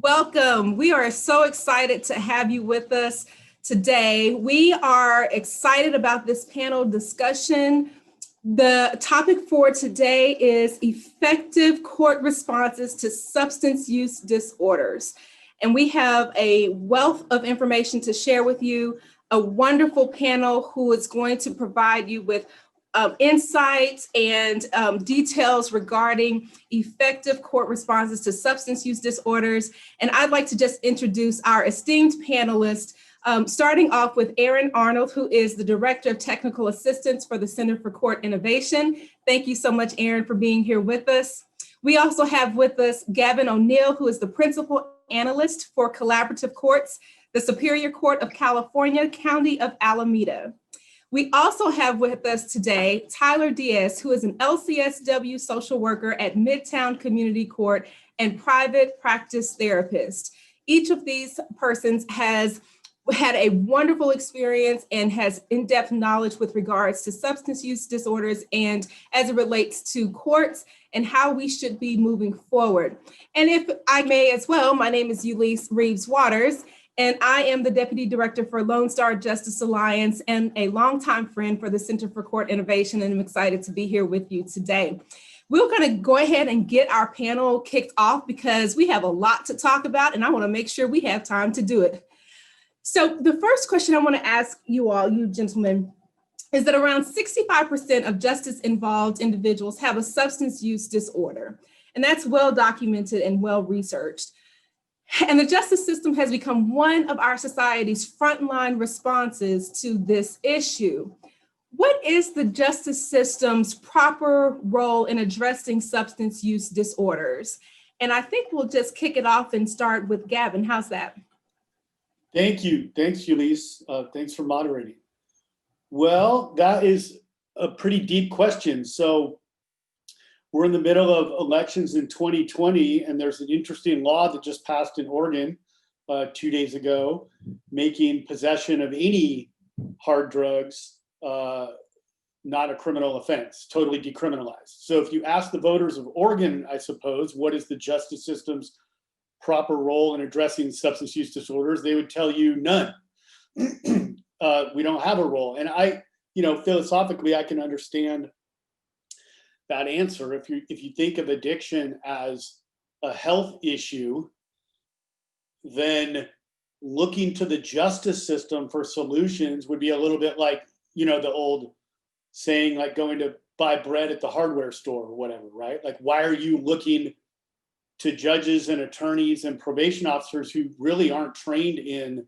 Welcome. We are so excited to have you with us today. We are excited about this panel discussion. The topic for today is effective court responses to substance use disorders. And we have a wealth of information to share with you, a wonderful panel who is going to provide you with insights and details regarding effective court responses to substance use disorders. And I'd like to just introduce our esteemed panelists, starting off with Arnold, who is the Director of Technical Assistance for the Center for Court Innovation. Thank you so much, Aaron, for being here with us. We also have with us Gavin O'Neill, who is the Principal Analyst for Collaborative Courts, the Superior Court of California, County of Alameda. We also have with us today Tyler Diaz, who is an LCSW social worker at Midtown Community Court and private practice therapist. Each of these persons has had a wonderful experience and has in-depth knowledge with regards to substance use disorders and as it relates to courts and how we should be moving forward. And if I may as well, my name is Yulise Reaves Waters, and I am the Deputy Director for Lone Star Justice Alliance and a longtime friend for the Center for Court Innovation, and I'm excited to be here with you today. We're going to go ahead and get our panel kicked off because we have a lot to talk about, and I want to make sure we have time to do it. So the first question I want to ask you all, you gentlemen, is that around 65% of justice-involved individuals have a substance use disorder, and that's well documented and well researched. And the justice system has become one of our society's frontline responses to this issue. What is the justice system's proper role in addressing substance use disorders? And I think we'll just kick it off and start with Gavin. How's that? Thank you. Thanks, Yulise. Thanks for moderating. Well, that is a pretty deep question. So we're in the middle of elections in 2020, and there's an interesting law that just passed in Oregon 2 days ago, making possession of any hard drugs not a criminal offense, totally decriminalized. So if you ask the voters of Oregon, I suppose, what is the justice system's proper role in addressing substance use disorders, they would tell you none. We don't have a role. And philosophically, I can understand that answer. If you think of addiction as a health issue, then looking to the justice system for solutions would be a little bit like, the old saying, like going to buy bread at the hardware store or whatever, right? Like, why are you looking to judges and attorneys and probation officers who really aren't trained in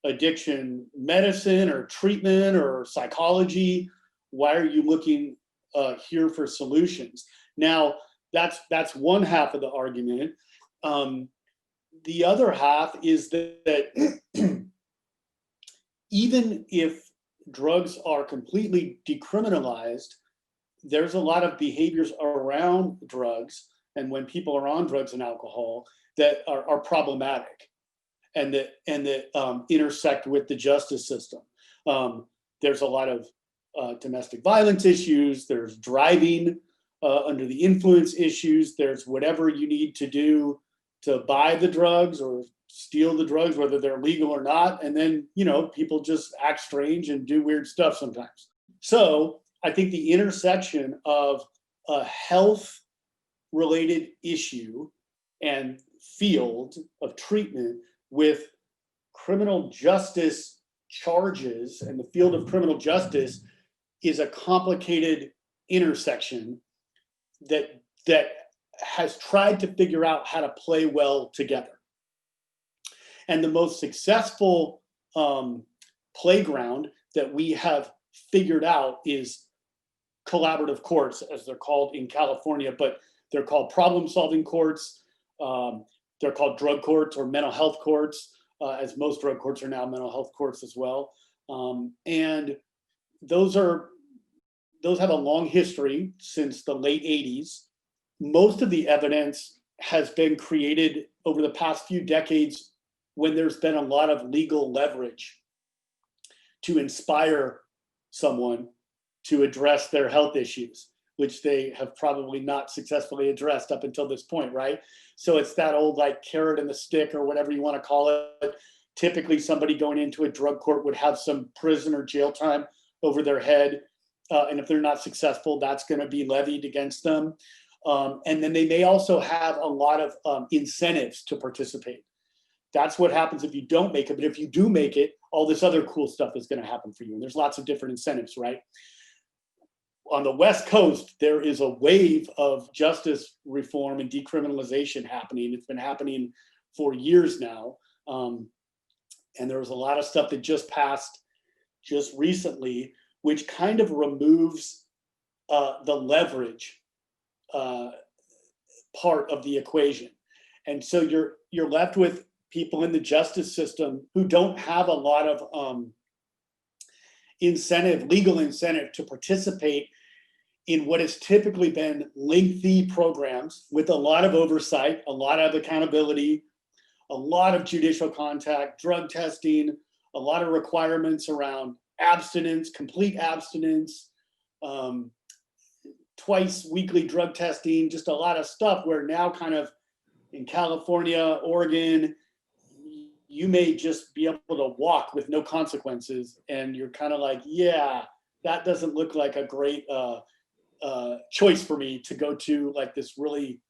addiction medicine or treatment or psychology? Why are you looking here for solutions? Now, that's one half of the argument. The other half is that even if drugs are completely decriminalized, there's a lot of behaviors around drugs and when people are on drugs and alcohol that are problematic and that intersect with the justice system. There's a lot of domestic violence issues, there's driving under the influence issues, there's whatever you need to do to buy the drugs or steal the drugs, whether they're legal or not. And then, people just act strange and do weird stuff sometimes. So I think the intersection of a health related issue and field of treatment with criminal justice charges and the field of criminal justice is a complicated intersection that has tried to figure out how to play well together. And the most successful playground that we have figured out is collaborative courts, as they're called in California, but they're called problem-solving courts. They're called drug courts or mental health courts, as most drug courts are now mental health courts as well. And those have a long history since the late 80s. Most of the evidence has been created over the past few decades when there's been a lot of legal leverage to inspire someone to address their health issues. which they have probably not successfully addressed up until this point, right? So it's that old like carrot and the stick or whatever you want to call it. Typically somebody going into a drug court would have some prison or jail time over their head. And if they're not successful, that's going to be levied against them. And then they may also have a lot of incentives to participate. That's what happens if you don't make it. But if you do make it, all this other cool stuff is going to happen for you. And there's lots of different incentives, right? On the West Coast, there is a wave of justice reform and decriminalization happening. It's been happening for years now. And there was a lot of stuff that just passed just recently, which kind of removes the leverage part of the equation. And so you're left with people in the justice system who don't have a lot of legal incentive to participate in what has typically been lengthy programs with a lot of oversight, a lot of accountability, a lot of judicial contact, drug testing, a lot of requirements around abstinence, complete abstinence, twice weekly drug testing, just a lot of stuff where now kind of in California, Oregon, you may just be able to walk with no consequences. And you're kind of like, yeah, that doesn't look like a great choice for me to go to like this really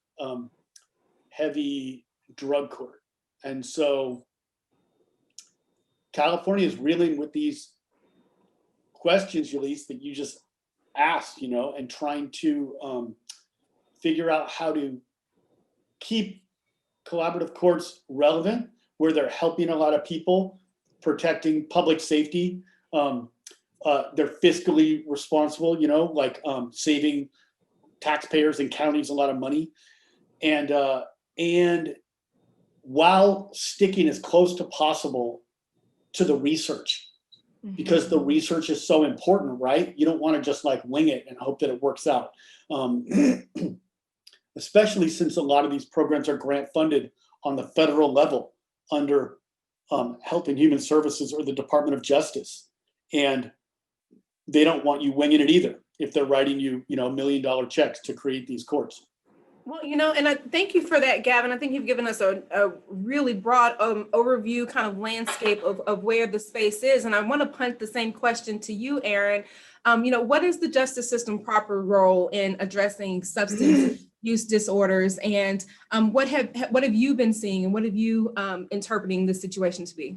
heavy drug court. And so California is reeling with these questions, Yulise, that you just asked, and trying to figure out how to keep collaborative courts relevant, where they're helping a lot of people, protecting public safety. They're fiscally responsible, like saving taxpayers and counties a lot of money. And while sticking as close to possible to the research, because the research is so important, right? You don't want to just like wing it and hope that it works out. Especially since a lot of these programs are grant funded on the federal level under Health and Human Services or the Department of Justice. And they don't want you winging it either if they're writing you, $1 million checks to create these courts. Well, and I thank you for that, Gavin. I think you've given us a really broad overview kind of landscape of where the space is. And I want to punt the same question to you, Aaron. What is the justice system proper role in addressing substance use disorders? And what have you been seeing, and what have you interpreting the situation to be?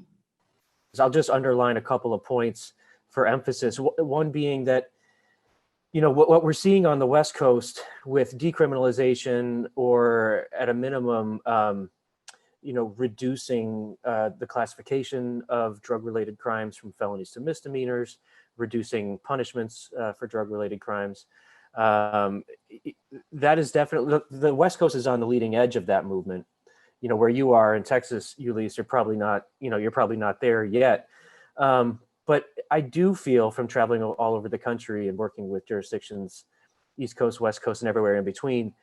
I'll just underline a couple of points for emphasis. One being that what we're seeing on the West Coast with decriminalization, or at a minimum, reducing the classification of drug-related crimes from felonies to misdemeanors, reducing punishments for drug-related crimes. That is definitely, the West Coast is on the leading edge of that movement. Where you are in Texas, Yulise, you're probably not there yet. But I do feel, from traveling all over the country and working with jurisdictions, East Coast, West Coast, and everywhere in between,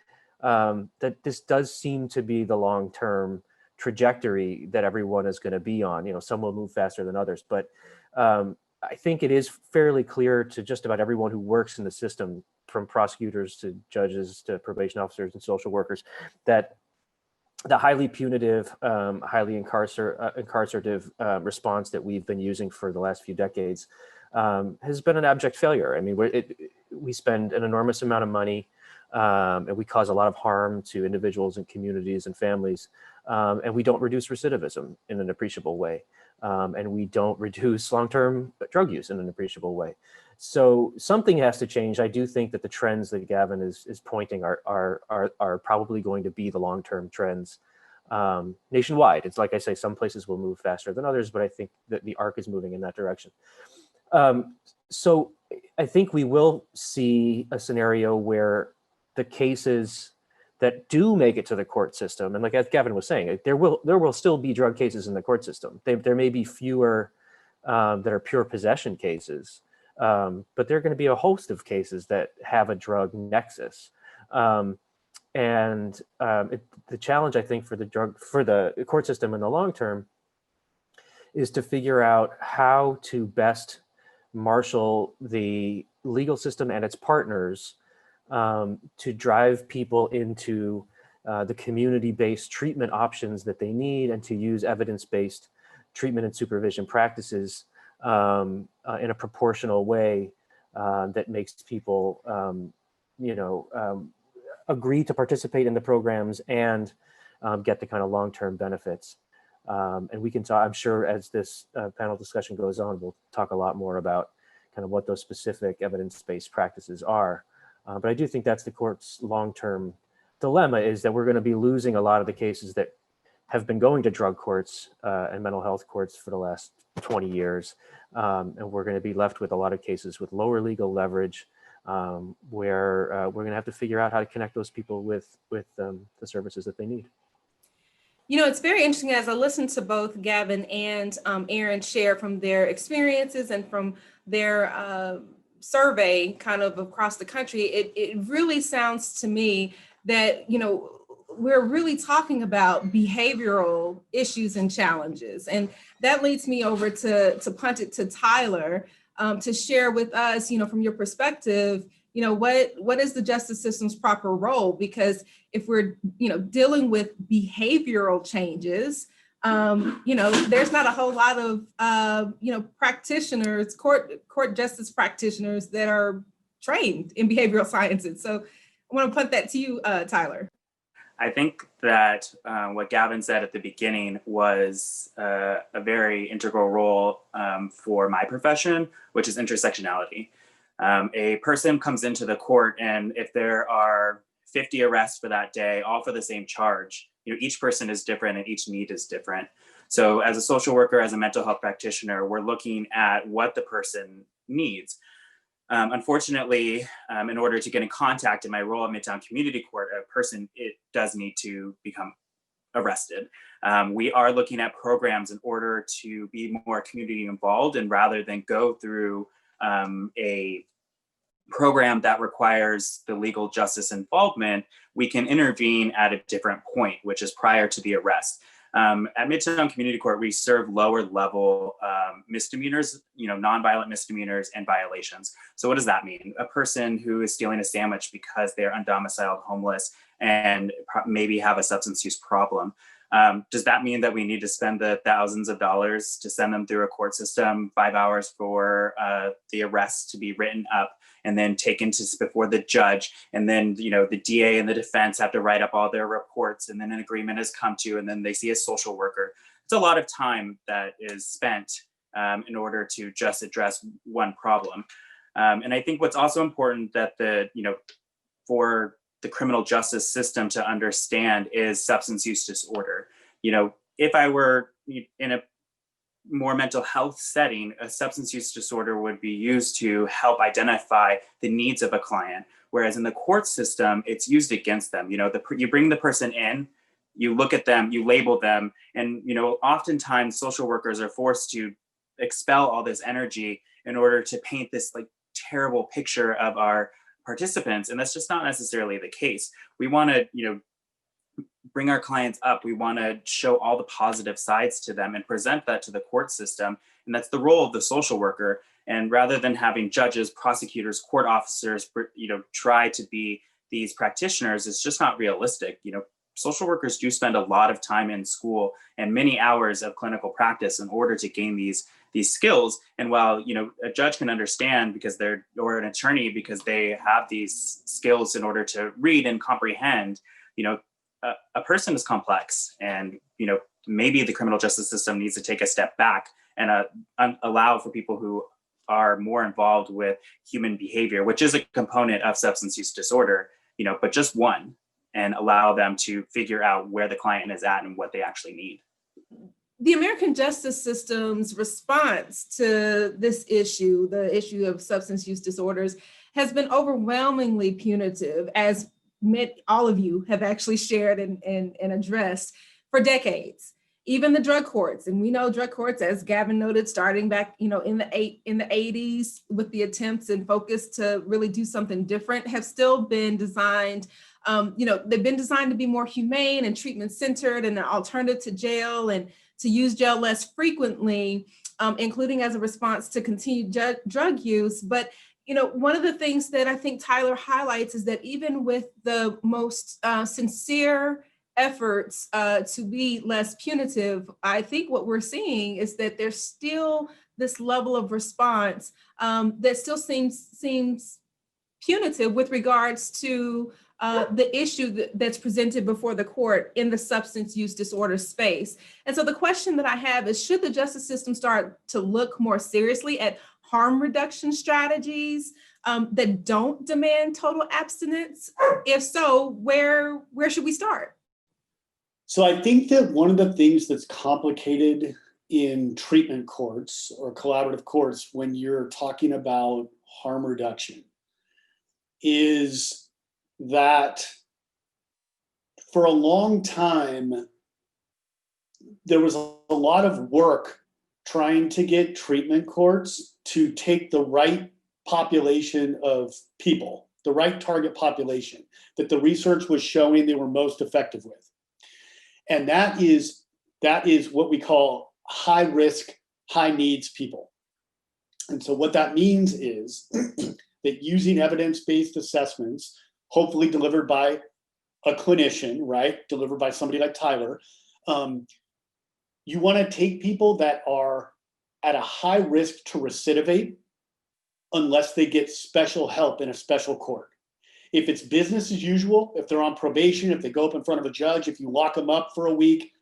that this does seem to be the long-term trajectory that everyone is going to be on. Some will move faster than others, but I think it is fairly clear to just about everyone who works in the system, from prosecutors to judges to probation officers and social workers, that the highly punitive, highly incarcerative response that we've been using for the last few decades has been an abject failure. I mean, we spend an enormous amount of money, and we cause a lot of harm to individuals and communities and families, and we don't reduce recidivism in an appreciable way, and we don't reduce long-term drug use in an appreciable way. So something has to change. I do think that the trends that Gavin is pointing are probably going to be the long-term trends nationwide. It's like I say, some places will move faster than others, but I think that the arc is moving in that direction. So I think we will see a scenario where the cases that do make it to the court system, and like as Gavin was saying, there will still be drug cases in the court system. There may be fewer that are pure possession cases, but there are going to be a host of cases that have a drug nexus. The challenge, I think, for the court system in the long term is to figure out how to best marshal the legal system and its partners to drive people into the community-based treatment options that they need, and to use evidence-based treatment and supervision practices in a proportional way that makes people, agree to participate in the programs and get the kind of long-term benefits. And we can talk, I'm sure as this panel discussion goes on, we'll talk a lot more about kind of what those specific evidence-based practices are. But I do think that's the court's long-term dilemma, is that we're going to be losing a lot of the cases that have been going to drug courts and mental health courts for the last 20 years. And we're going to be left with a lot of cases with lower legal leverage, where we're going to have to figure out how to connect those people with the services that they need. You know, it's very interesting as I listen to both Gavin and Aaron share from their experiences and from their survey kind of across the country. It really sounds to me that, you know, we're really talking about behavioral issues and challenges. And that leads me over to punt it to Tyler to share with us, you know, from your perspective, you know, what is the justice system's proper role? Because if we're, you know, dealing with behavioral changes, you know, there's not a whole lot of, you know, practitioners, court justice practitioners that are trained in behavioral sciences. So I want to punt that to you, Tyler. I think that what Gavin said at the beginning was a very integral role for my profession, which is intersectionality. A person comes into the court, and if there are 50 arrests for that day, all for the same charge, you know, each person is different and each need is different. So as a social worker, as a mental health practitioner, we're looking at what the person needs. Unfortunately, in order to get in contact in my role at Midtown Community Court, a person, it does need to become arrested. We are looking at programs in order to be more community involved, and rather than go through a program that requires the legal justice involvement, we can intervene at a different point, which is prior to the arrest. At Midtown Community Court, we serve lower level misdemeanors, you know, nonviolent misdemeanors and violations. So what does that mean? A person who is stealing a sandwich because they're undomiciled, homeless, and maybe have a substance use problem. Does that mean that we need to spend the thousands of dollars to send them through a court system, 5 hours for the arrest to be written up and then taken to before the judge, and then, you know, the DA and the defense have to write up all their reports, and then an agreement has come to, and then they see a social worker? It's a lot of time that is spent in order to just address one problem. And I think what's also important that for the criminal justice system to understand is substance use disorder. You know, if I were in a more mental health setting, a substance use disorder would be used to help identify the needs of a client. Whereas in the court system, it's used against them. You know, you bring the person in, you look at them, you label them, and, you know, oftentimes social workers are forced to expel all this energy in order to paint this like terrible picture of our participants. And that's just not necessarily the case. We want to, you know, bring our clients up. We want to show all the positive sides to them and present that to the court system. And that's the role of the social worker. And rather than having judges, prosecutors, court officers, you know, try to be these practitioners, it's just not realistic. You know, social workers do spend a lot of time in school and many hours of clinical practice in order to gain these skills. And while, you know, a judge can understand or an attorney, because they have these skills in order to read and comprehend, you know, a person is complex, and, you know, maybe the criminal justice system needs to take a step back and allow for people who are more involved with human behavior, which is a component of substance use disorder, you know, but just one, and allow them to figure out where the client is at and what they actually need. The American justice system's response to this issue, the issue of substance use disorders, has been overwhelmingly punitive, as all of you have actually shared and addressed for decades. Even the drug courts, and we know drug courts, as Gavin noted, starting back, you know, in the 80s with the attempts and focus to really do something different, have still been designed. You know, they've been designed to be more humane and treatment centered and an alternative to jail, and to use jail less frequently, including as a response to continued drug use. But one of the things that I think Tyler highlights is that even with the most sincere efforts to be less punitive, I think what we're seeing is that there's still this level of response that still seems punitive with regards to the issue that's presented before the court in the substance use disorder space. And so the question that I have is, should the justice system start to look more seriously at harm reduction strategies that don't demand total abstinence? If so, where should we start? So I think that one of the things that's complicated in treatment courts or collaborative courts when you're talking about harm reduction is that for a long time, there was a lot of work trying to get treatment courts to take the right population of people, the right target population that the research was showing they were most effective with. And that is what we call high risk, high needs people. And so what that means is that using evidence-based assessments, hopefully delivered by a clinician, right? Delivered by somebody like Tyler. You want to take people that are at a high risk to recidivate unless they get special help in a special court. If it's business as usual, if they're on probation, if they go up in front of a judge, if you lock them up for a week,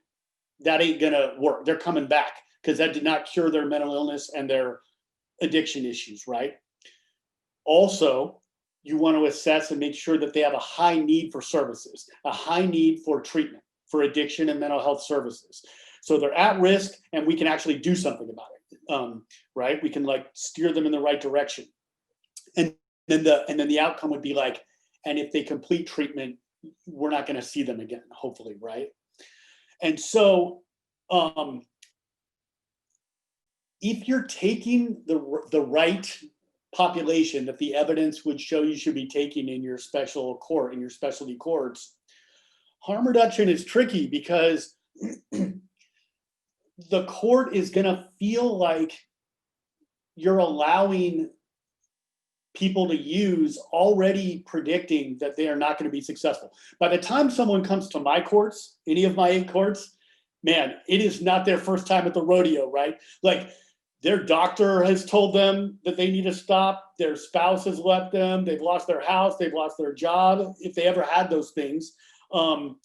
that ain't gonna work. They're coming back because that did not cure their mental illness and their addiction issues, right? Also, you want to assess and make sure that they have a high need for services, a high need for treatment, for addiction and mental health services. So they're at risk and we can actually do something about it, right? We can like steer them in the right direction. And then the outcome would be like, and if they complete treatment, we're not going to see them again, hopefully, right? And so if you're taking the right population that the evidence would show you should be taking in your special court, in your specialty courts, harm reduction is tricky because the court is going to feel like you're allowing people to use already predicting that they are not going to be successful. By the time someone comes to my courts, any of my 8 courts, man, it is not their first time at the rodeo, right? Like their doctor has told them that they need to stop, their spouse has left them, they've lost their house, they've lost their job, if they ever had those things. And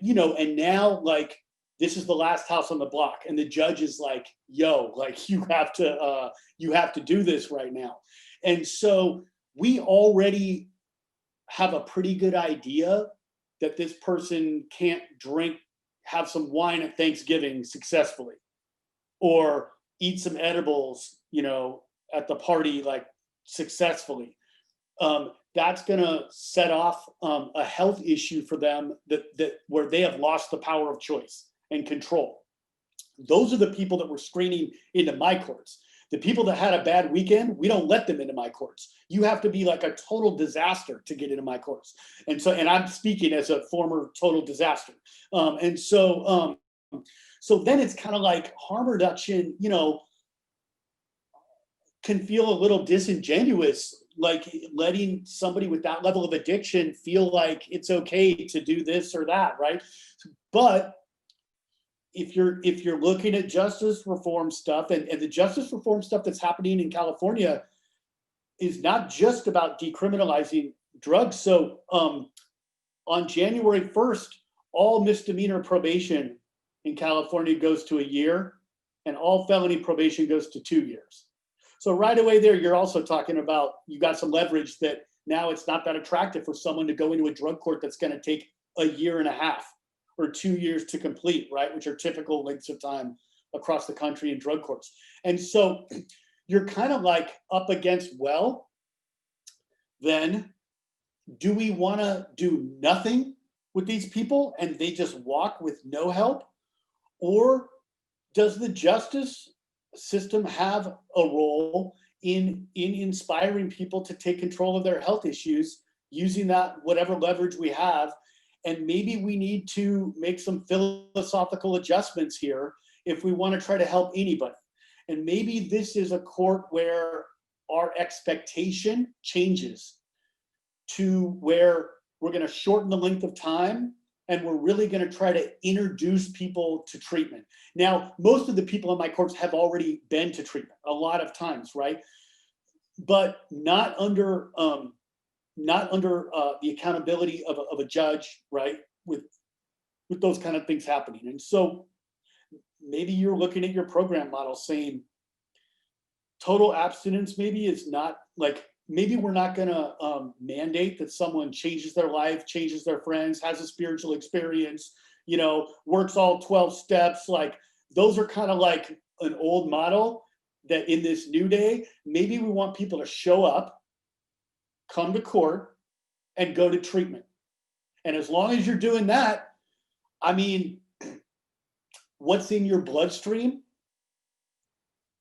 now like, this is the last house on the block. And the judge is like, yo, like you have to do this right now. And so we already have a pretty good idea that this person can't have some wine at Thanksgiving successfully, or eat some edibles, at the party, like successfully. That's gonna set off a health issue for them that where they have lost the power of choice and control. Those are the people that we're screening into my courts. The people that had a bad weekend, we don't let them into my courts. You have to be like a total disaster to get into my courts. And I'm speaking as a former total disaster. So then it's kind of like harm reduction, can feel a little disingenuous, like letting somebody with that level of addiction feel like it's okay to do this or that, right? But if you're looking at justice reform stuff, and the justice reform stuff that's happening in California is not just about decriminalizing drugs. So on January 1st, all misdemeanor probation in California goes to a year, and all felony probation goes to 2 years. So right away there, you're also talking about, you got some leverage that now it's not that attractive for someone to go into a drug court that's going to take a year and a half or 2 years to complete, right? Which are typical lengths of time across the country in drug courts. And so you're kind of like up against, well, then do we want to do nothing with these people and they just walk with no help? Or does the justice system have a role in inspiring people to take control of their health issues, using that whatever leverage we have? And maybe we need to make some philosophical adjustments here if we want to try to help anybody. And maybe this is a court where our expectation changes to where we're going to shorten the length of time, and we're really going to try to introduce people to treatment. Now, most of the people in my courts have already been to treatment a lot of times, right? But not under the accountability of a judge, right? With those kind of things happening. And so maybe you're looking at your program model saying total abstinence maybe is not like, maybe we're not going to mandate that someone changes their life, changes their friends, has a spiritual experience, you know, works all 12 steps. Like those are kind of like an old model that in this new day, maybe we want people to show up, come to court, and go to treatment. And as long as you're doing that, I mean, what's in your bloodstream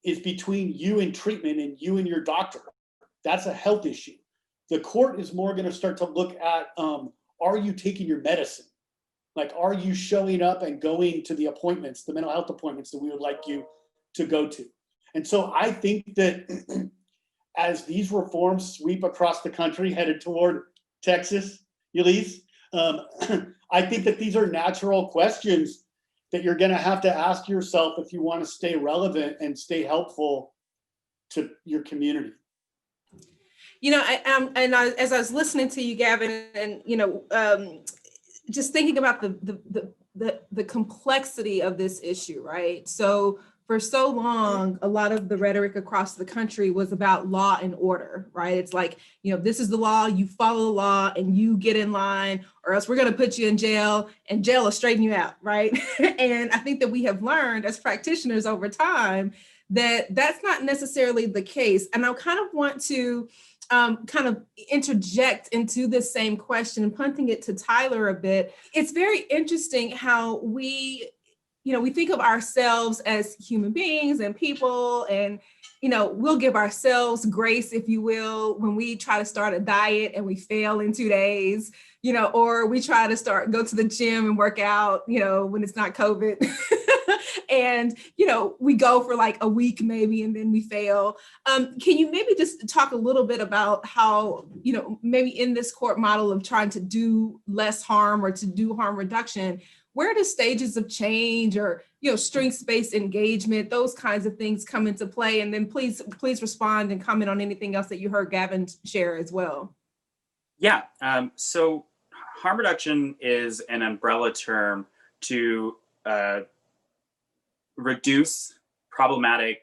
is between you and treatment and you and your doctor. That's a health issue. The court is more going to start to look at, are you taking your medicine? Like, are you showing up and going to the appointments, the mental health appointments that we would like you to go to? And so I think that as these reforms sweep across the country headed toward Texas, Yulise, I think that these are natural questions that you're going to have to ask yourself if you want to stay relevant and stay helpful to your community. You know, as I was listening to you, Gavin, and just thinking about the complexity of this issue, right? So for so long, a lot of the rhetoric across the country was about law and order, right? It's like, this is the law, you follow the law and you get in line, or else we're going to put you in jail, and jail will straighten you out, right? And I think that we have learned as practitioners over time that that's not necessarily the case. And I kind of want to kind of interject into this same question and punting it to Tyler a bit. It's very interesting how we think of ourselves as human beings and people, and, we'll give ourselves grace, if you will, when we try to start a diet and we fail in 2 days, or we try to go to the gym and work out, when it's not COVID. And, we go for like a week maybe, and then we fail. Can you maybe just talk a little bit about how, maybe in this court model of trying to do less harm or to do harm reduction, where do stages of change or, strengths-based engagement, those kinds of things come into play? And then please respond and comment on anything else that you heard Gavin share as well. Yeah, so harm reduction is an umbrella term to reduce problematic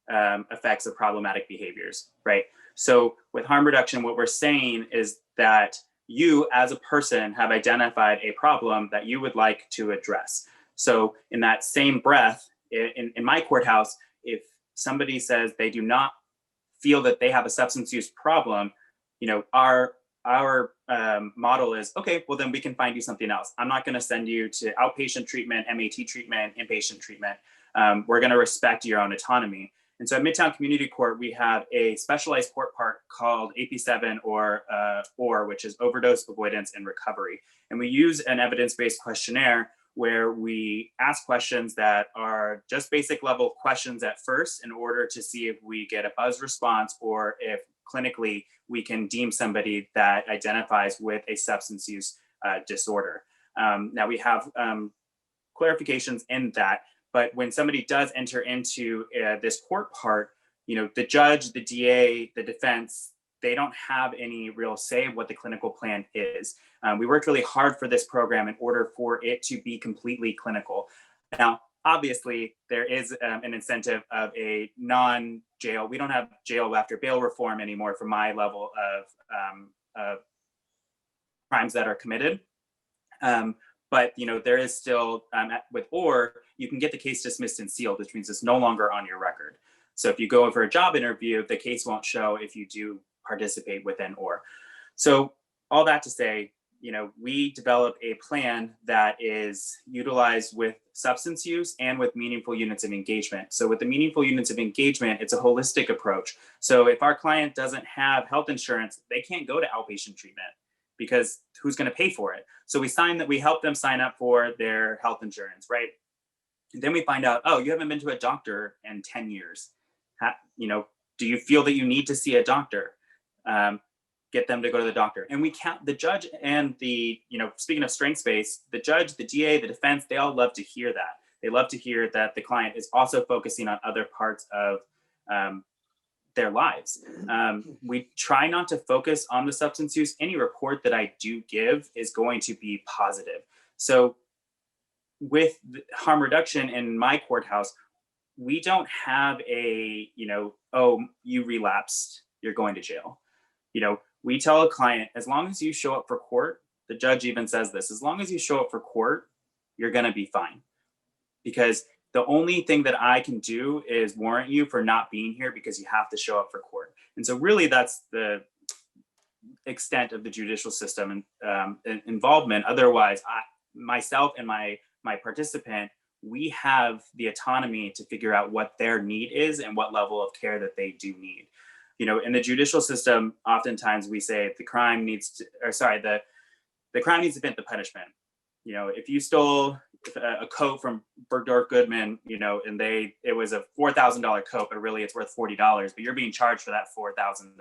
effects of problematic behaviors, right? So with harm reduction, what we're saying is that you as a person have identified a problem that you would like to address. So in that same breath, in my courthouse, if somebody says they do not feel that they have a substance use problem, our model is, okay, well then we can find you something else. I'm not going to send you to outpatient treatment, MAT treatment, inpatient treatment. We're going to respect your own autonomy. And so at Midtown Community Court, we have a specialized court part called AP7 or which is overdose avoidance and recovery. And we use an evidence-based questionnaire where we ask questions that are just basic level questions at first in order to see if we get a buzz response or if clinically we can deem somebody that identifies with a substance use disorder. Now we have clarifications in that. But when somebody does enter into this court part, the judge, the DA, the defense, they don't have any real say what the clinical plan is. We worked really hard for this program in order for it to be completely clinical. Now, obviously, there is an incentive of a non-jail. We don't have jail after bail reform anymore for my level of crimes that are committed. But there is still, with OR, you can get the case dismissed and sealed, which means it's no longer on your record. So if you go in for a job interview, the case won't show if you do participate within OR. So all that to say, we develop a plan that is utilized with substance use and with meaningful units of engagement. So with the meaningful units of engagement, it's a holistic approach. So if our client doesn't have health insurance, they can't go to outpatient treatment because who's going to pay for it? So we help them sign up for their health insurance, right? And then we find out, oh, you haven't been to a doctor in 10 years. Do you feel that you need to see a doctor? Get them to go to the doctor. And we count the judge and the, speaking of strengths-based, the judge, the DA, the defense, they all love to hear that. They love to hear that the client is also focusing on other parts of their lives. We try not to focus on the substance use. Any report that I do give is going to be positive. So with harm reduction in my courthouse, we don't have a, oh, you relapsed, you're going to jail. We tell a client, as long as you show up for court, the judge even says this, as long as you show up for court, you're going to be fine. Because the only thing that I can do is warrant you for not being here because you have to show up for court. And so really that's the extent of the judicial system and involvement. Otherwise, myself and my participant, we have the autonomy to figure out what their need is and what level of care that they do need. In the judicial system, oftentimes we say the crime needs to fit the punishment. If you stole a coat from Bergdorf Goodman, and it was a $4,000 coat, but really it's worth $40, but you're being charged for that $4,000,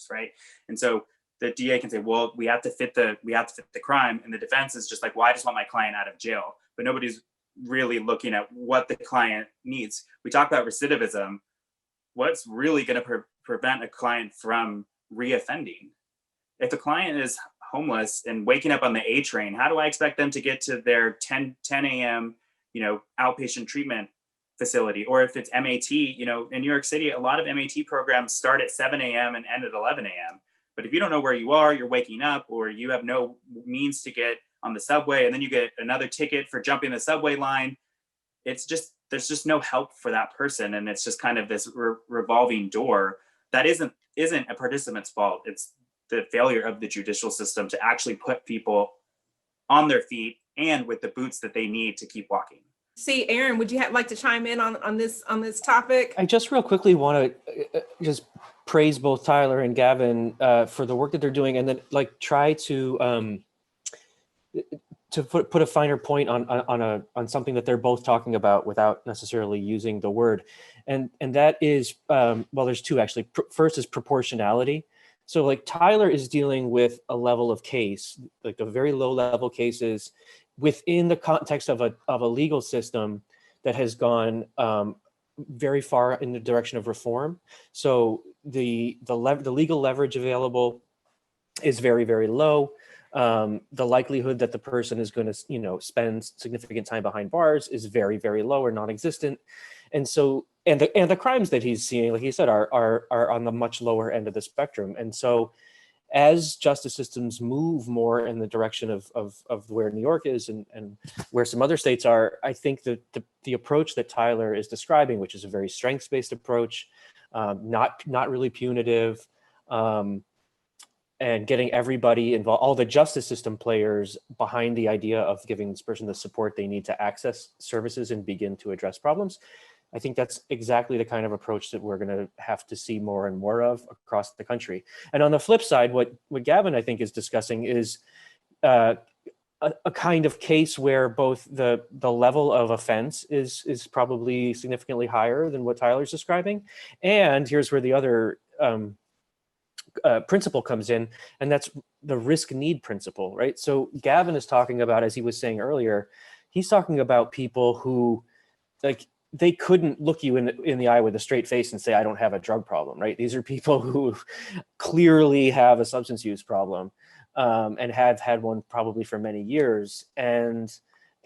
right? And so the DA can say, well, we have to fit the crime, and the defense is just like, well, I just want my client out of jail, but nobody's really looking at what the client needs. We talk about recidivism. What's really going to prevent a client from reoffending? If a client is homeless and waking up on the A train, how do I expect them to get to their 10 a.m. Outpatient treatment facility? Or if it's MAT, in New York City, a lot of MAT programs start at 7 a.m. and end at 11 a.m. But if you don't know where you are, you're waking up, or you have no means to get on the subway, and then you get another ticket for jumping the subway line, there's just no help for that person. And it's just kind of this revolving door that isn't a participant's fault. It's the failure of the judicial system to actually put people on their feet and with the boots that they need to keep walking. See, Aaron, would you like to chime in on this topic? I just real quickly want to just praise both Tyler and Gavin for the work that they're doing, and then try to put a finer point on something that they're both talking about without necessarily using the word, and that is there's two actually. First is proportionality. So Tyler is dealing with a level of case, the very low level cases within the context of a legal system that has gone very far in the direction of reform. So the legal leverage available is very, very low. The likelihood that the person is going to spend significant time behind bars is very, very low or non-existent. And so, and the crimes that he's seeing, like he said, are on the much lower end of the spectrum. And so as justice systems move more in the direction of where New York is and where some other states are, I think that the approach that Tyler is describing, which is a very strengths-based approach, not really punitive, and getting everybody involved, all the justice system players behind the idea of giving this person the support they need to access services and begin to address problems. I think that's exactly the kind of approach that we're going to have to see more and more of across the country. And on the flip side, what Gavin, I think, is discussing is a kind of case where both the level of offense is probably significantly higher than what Tyler's describing. And here's where the other principle comes in, and that's the risk need principle, right? So Gavin is talking about, as he was saying earlier, he's talking about people who they couldn't look you in the eye with a straight face and say, I don't have a drug problem, right? These are people who clearly have a substance use problem, and have had one probably for many years, and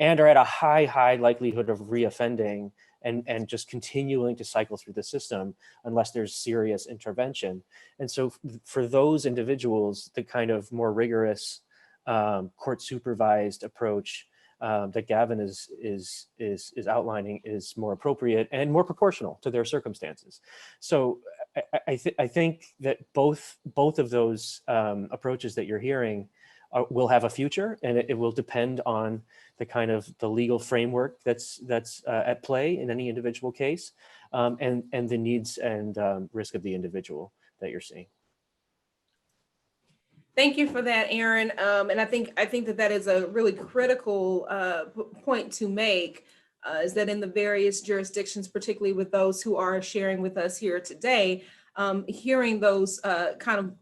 are at a high likelihood of reoffending and just continuing to cycle through the system unless there's serious intervention. And so for those individuals, the kind of more rigorous court supervised approach that Gavin is outlining is more appropriate and more proportional to their circumstances. So I think that both of those approaches that you're hearing will have a future, and it will depend on the kind of the legal framework that's at play in any individual case, and the needs and risk of the individual that you're seeing. Thank you for that, Aaron. And I think that is a really critical point to make, is that in the various jurisdictions, particularly with those who are sharing with us here today, hearing those kind of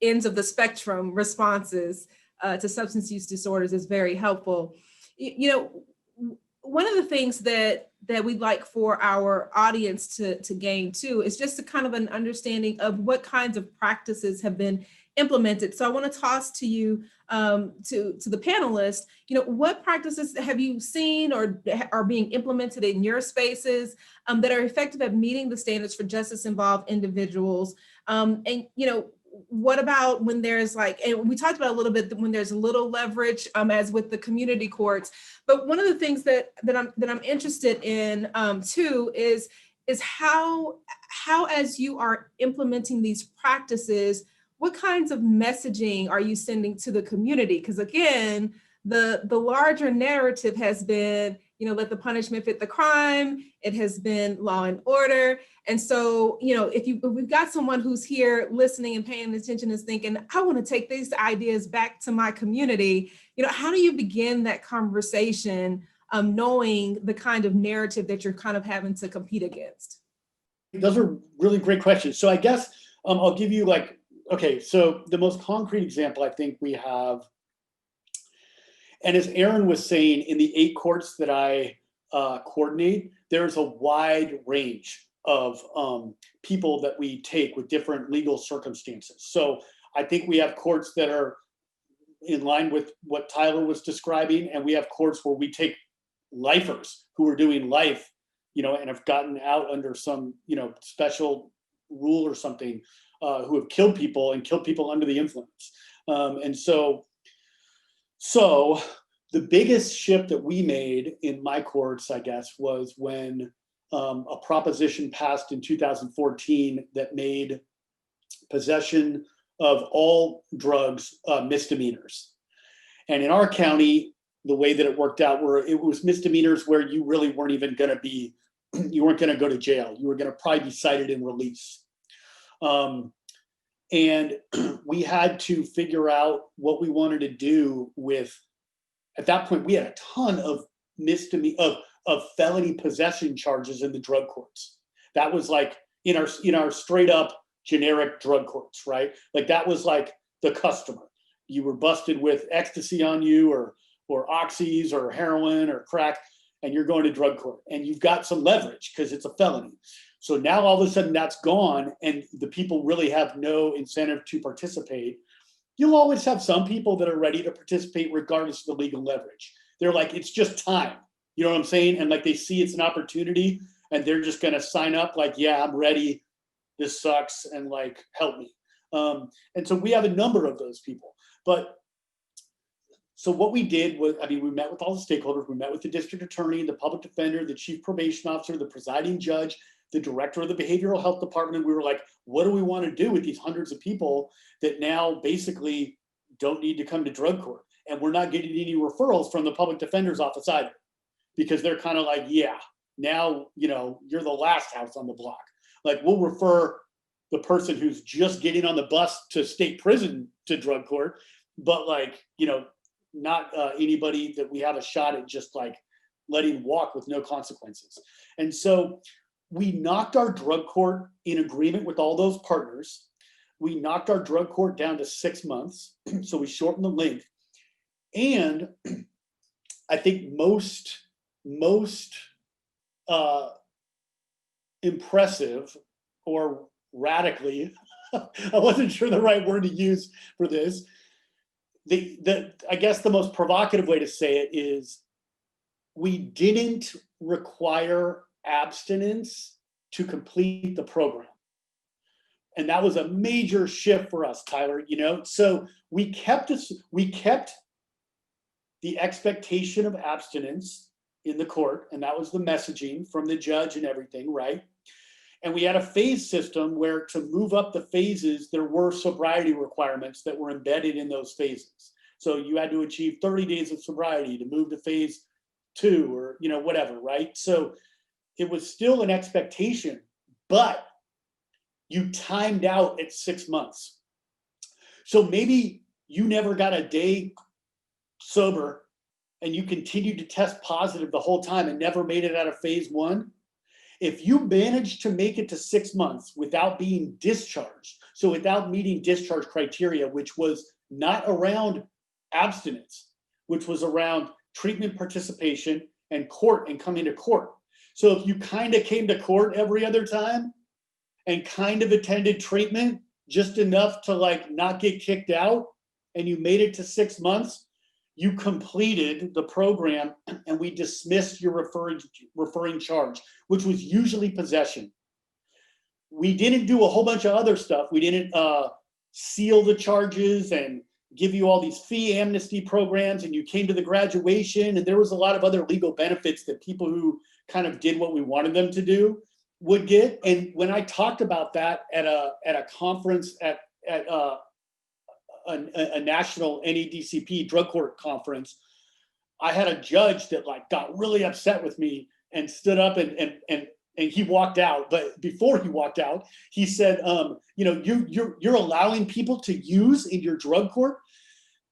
ends of the spectrum responses to substance use disorders is very helpful. You know, one of the things that we'd like for our audience to gain too is just a kind of an understanding of what kinds of practices have been implemented. So I want to toss to you, to the panelists, you know, what practices have you seen or are being implemented in your spaces that are effective at meeting the standards for justice-involved individuals? And, you know, what about when there's like, and we talked about a little bit when there's a little leverage, as with the community courts, but one of the things that I'm interested in too is how as you are implementing these practices, what kinds of messaging are you sending to the community? Because again, the larger narrative has been, you know, let the punishment fit the crime. It has been law and order. And so, you know, if we've got someone who's here listening and paying attention is thinking, I want to take these ideas back to my community, you know, how do you begin that conversation, knowing the kind of narrative that you're kind of having to compete against? Those are really great questions. So I guess I'll give you like, okay, so the most concrete example I think we have, and as Aaron was saying, in the 8 courts that I coordinate, there's a wide range of people that we take with different legal circumstances. So I think we have courts that are in line with what Tyler was describing, and we have courts where we take lifers who are doing life, you know, and have gotten out under some, you know, special rule or something, who have killed people and killed people under the influence. And so the biggest shift that we made in my courts, I guess, was when a proposition passed in 2014 that made possession of all drugs misdemeanors. And in our county, the way that it worked out were it was misdemeanors where you really weren't even going to be, you weren't going to go to jail. You were going to probably be cited and released. And we had to figure out what we wanted to do with, at that point, we had a ton of of felony possession charges in the drug courts. That was like in our straight up generic drug courts, right? Like that was like the customer. You were busted with ecstasy on you or oxys or heroin or crack, and you're going to drug court and you've got some leverage because it's a felony. So now all of a sudden that's gone and the people really have no incentive to participate. You'll always have some people that are ready to participate regardless of the legal leverage. They're like, it's just time. You know what I'm saying? And like they see it's an opportunity and they're just going to sign up like, yeah, I'm ready. This sucks. And like, help me. And so we have a number of those people. But so what we did was, I mean, we met with all the stakeholders. We met with the district attorney, the public defender, the chief probation officer, the presiding judge, the director of the behavioral health department. And we were like, what do we want to do with these hundreds of people that now basically don't need to come to drug court? And we're not getting any referrals from the public defender's office either, because they're kind of like, yeah, now, you know, you're the last house on the block. Like we'll refer the person who's just getting on the bus to state prison to drug court, but like, you know, not anybody that we have a shot at just like letting walk with no consequences. And so we knocked our drug court in agreement with all those partners. We knocked our drug court down to 6 months. So we shortened the length. And I think most impressive or radically, I wasn't sure the right word to use for this. I guess the most provocative way to say it is we didn't require abstinence to complete the program. And that was a major shift for us, Tyler, you know? So we kept the expectation of abstinence in the court, and that was the messaging from the judge and everything, right? And we had a phase system where to move up the phases, there were sobriety requirements that were embedded in those phases. So you had to achieve 30 days of sobriety to move to phase 2 or, you know, whatever, right? So it was still an expectation, but you timed out at 6 months. So maybe you never got a day sober and you continued to test positive the whole time and never made it out of phase 1. If you manage to make it to 6 months without being discharged, so without meeting discharge criteria, which was not around abstinence, which was around treatment participation and court and coming to court. So if you kind of came to court every other time and kind of attended treatment just enough to like not get kicked out, and you made it to 6 months, you completed the program and we dismissed your referring charge, which was usually possession. We didn't do a whole bunch of other stuff. We didn't seal the charges and give you all these fee amnesty programs, and you came to the graduation, and there was a lot of other legal benefits that people who kind of did what we wanted them to do would get. And when I talked about that at a conference at a national NEDCP drug court conference, I had a judge that like got really upset with me and stood up and he walked out. But before he walked out, he said, you know, you're allowing people to use in your drug court.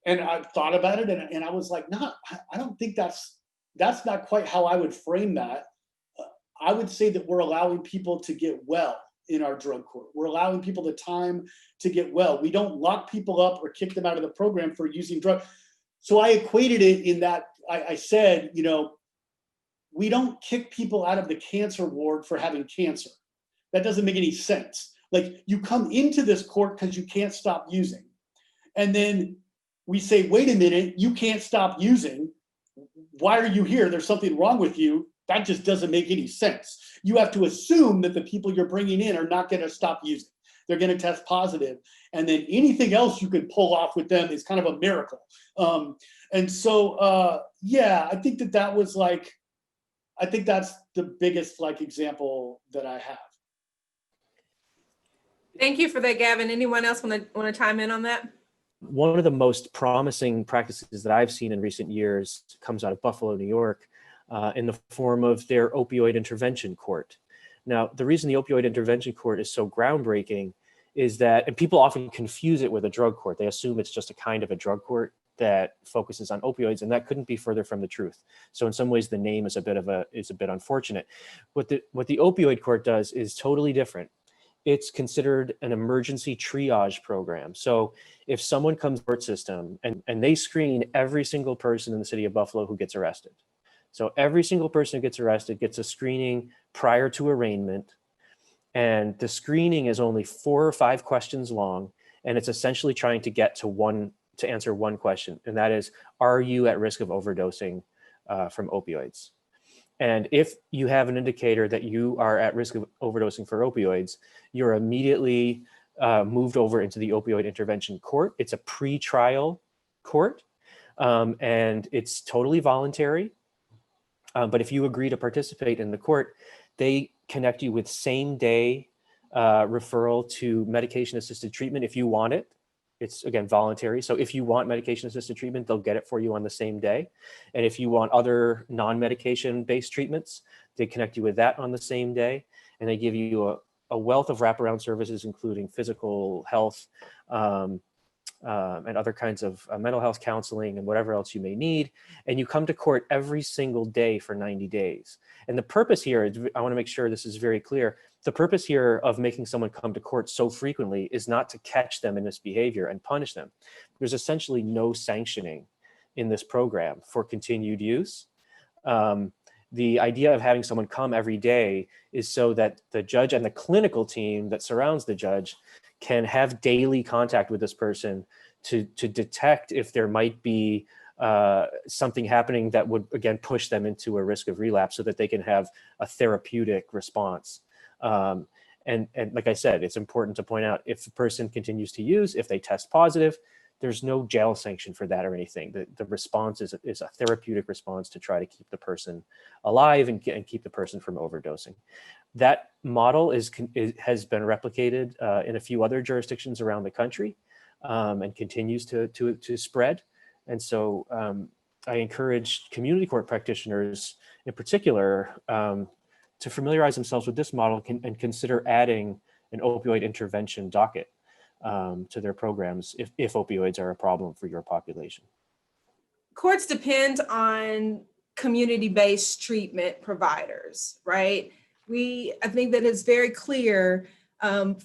And I thought about it and I was like, no, I don't think that's not quite how I would frame that. I would say that we're allowing people to get well in our drug court. We're allowing people the time to get well. We don't lock people up or kick them out of the program for using drugs. So I equated it in that I said, you know, we don't kick people out of the cancer ward for having cancer. That doesn't make any sense. Like, you come into this court because you can't stop using. And then we say, wait a minute, you can't stop using. Why are you here? There's something wrong with you. That just doesn't make any sense. You have to assume that the people you're bringing in are not going to stop using. They're going to test positive. And then anything else you can pull off with them is kind of a miracle. And so, yeah, I think that was like, I think that's the biggest like example that I have. Thank you for that, Gavin. Anyone else want to chime in on that? One of the most promising practices that I've seen in recent years comes out of Buffalo, New York, in the form of their opioid intervention court. Now, the reason the opioid intervention court is so groundbreaking is that, and people often confuse it with a drug court. They assume it's just a kind of a drug court that focuses on opioids, and that couldn't be further from the truth. So in some ways, the name is a bit unfortunate. What the opioid court does is totally different. It's considered an emergency triage program. So if someone comes to the court system and they screen every single person in the city of Buffalo who gets arrested. So every single person who gets arrested gets a screening prior to arraignment. And the screening is only 4 or 5 questions long. And it's essentially trying to get to answer one question. And that is, are you at risk of overdosing from opioids? And if you have an indicator that you are at risk of overdosing for opioids, you're immediately moved over into the opioid intervention court. It's a pre-trial court, and it's totally voluntary. But if you agree to participate in the court, they connect you with same-day referral to medication-assisted treatment if you want it. It's, again, voluntary. So if you want medication-assisted treatment, they'll get it for you on the same day. And if you want other non-medication-based treatments, they connect you with that on the same day. And they give you a wealth of wraparound services, including physical health and other kinds of mental health counseling and whatever else you may need. And you come to court every single day for 90 days. And the purpose here, I want to make sure this is very clear, the purpose here of making someone come to court so frequently is not to catch them in misbehavior and punish them. There's essentially no sanctioning in this program for continued use. The idea of having someone come every day is so that the judge and the clinical team that surrounds the judge can have daily contact with this person to detect if there might be something happening that would, again, push them into a risk of relapse so that they can have a therapeutic response. And like I said, it's important to point out, if the person continues to use, if they test positive, there's no jail sanction for that or anything. The response is a therapeutic response to try to keep the person alive and keep the person from overdosing. That model has been replicated in a few other jurisdictions around the country and continues to spread. And so I encourage community court practitioners in particular to familiarize themselves with this model and consider adding an opioid intervention docket to their programs if opioids are a problem for your population. Courts depend on community-based treatment providers, right? I think that it's very clear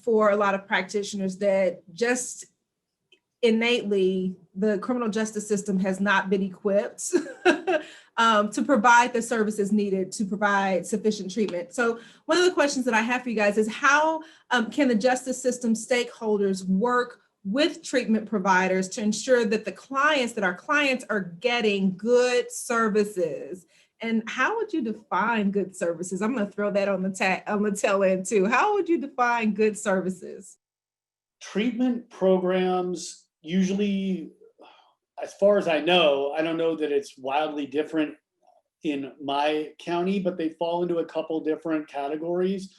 for a lot of practitioners that just innately the criminal justice system has not been equipped to provide the services needed to provide sufficient treatment. So one of the questions that I have for you guys is how can the justice system stakeholders work with treatment providers to ensure that our clients are getting good services? And how would you define good services? I'm going to throw that on the tail end too. How would you define good services? Treatment programs usually, as far as I don't know that it's wildly different in my county, but they fall into a couple different categories.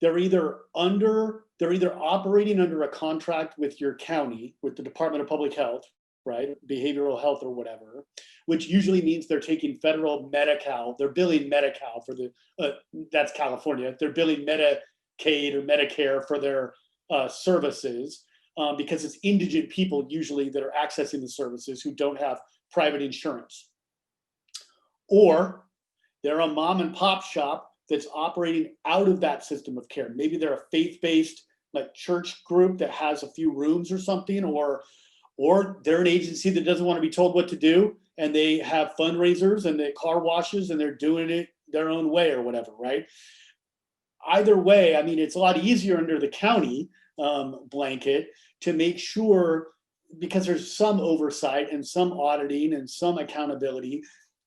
They're either operating under a contract with your county, with the Department of Public Health, right? Behavioral health or whatever, which usually means they're taking federal Medi-Cal, they're billing Medi-Cal for that's California, they're billing Medicaid or Medicare for their services, because it's indigent people usually that are accessing the services who don't have private insurance. Or they're a mom and pop shop that's operating out of that system of care. Maybe they're a faith-based like church group that has a few rooms or something, or they're an agency that doesn't want to be told what to do, and they have fundraisers and they car washes and they're doing it their own way or whatever, right? Either way, I mean, it's a lot easier under the county blanket to make sure, because there's some oversight and some auditing and some accountability,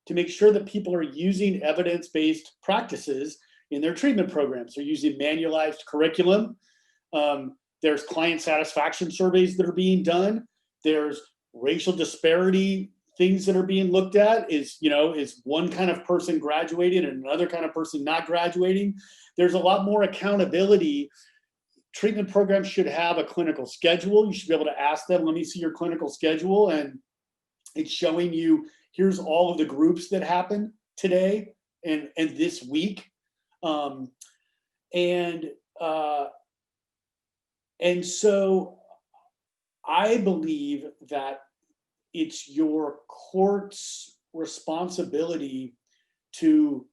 to make sure that people are using evidence-based practices in their treatment programs. They're using manualized curriculum. There's client satisfaction surveys that are being done. There's racial disparity things that are being looked at. Is one kind of person graduating and another kind of person not graduating? There's a lot more accountability. Treatment programs should have a clinical schedule. You should be able to ask them, let me see your clinical schedule. And it's showing you, here's all of the groups that happened today and this week. And so I believe that it's your court's responsibility to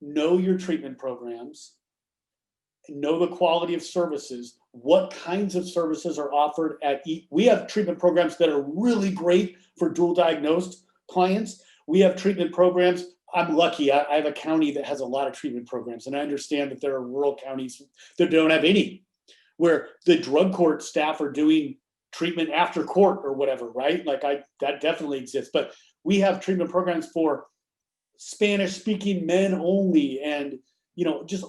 know your treatment programs, know the quality of services, what kinds of services are offered at each. We have treatment programs that are really great for dual diagnosed clients. We have treatment programs. I'm lucky, I have a county that has a lot of treatment programs, and I understand that there are rural counties that don't have any, where the drug court staff are doing treatment after court or whatever, right? That definitely exists. But we have treatment programs for Spanish speaking men only, and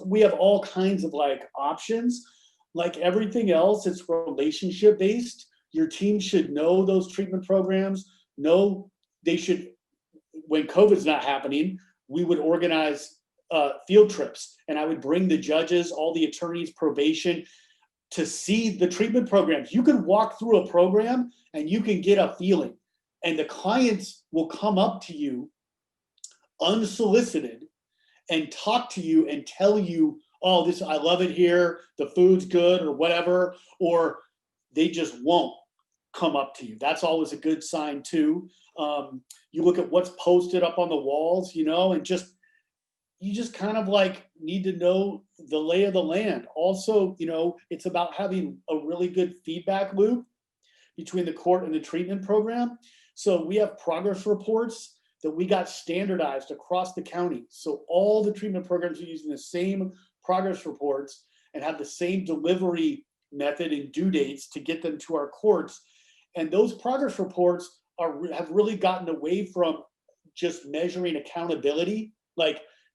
we have all kinds of options. Like everything else, it's relationship based. Your team should know those treatment programs. They should, when COVID's not happening, we would organize field trips, and I would bring the judges, all the attorneys, probation, to see the treatment programs. You can walk through a program and you can get a feeling, and the clients will come up to you unsolicited and talk to you and tell you, oh, I love it here, the food's good or whatever, or they just won't come up to you. That's always a good sign too. You look at what's posted up on the walls, and you just kind of need to know the lay of the land. Also, it's about having a really good feedback loop between the court and the treatment program. So we have progress reports that we got standardized across the county. So all the treatment programs are using the same progress reports and have the same delivery method and due dates to get them to our courts. And those progress reports have really gotten away from just measuring accountability.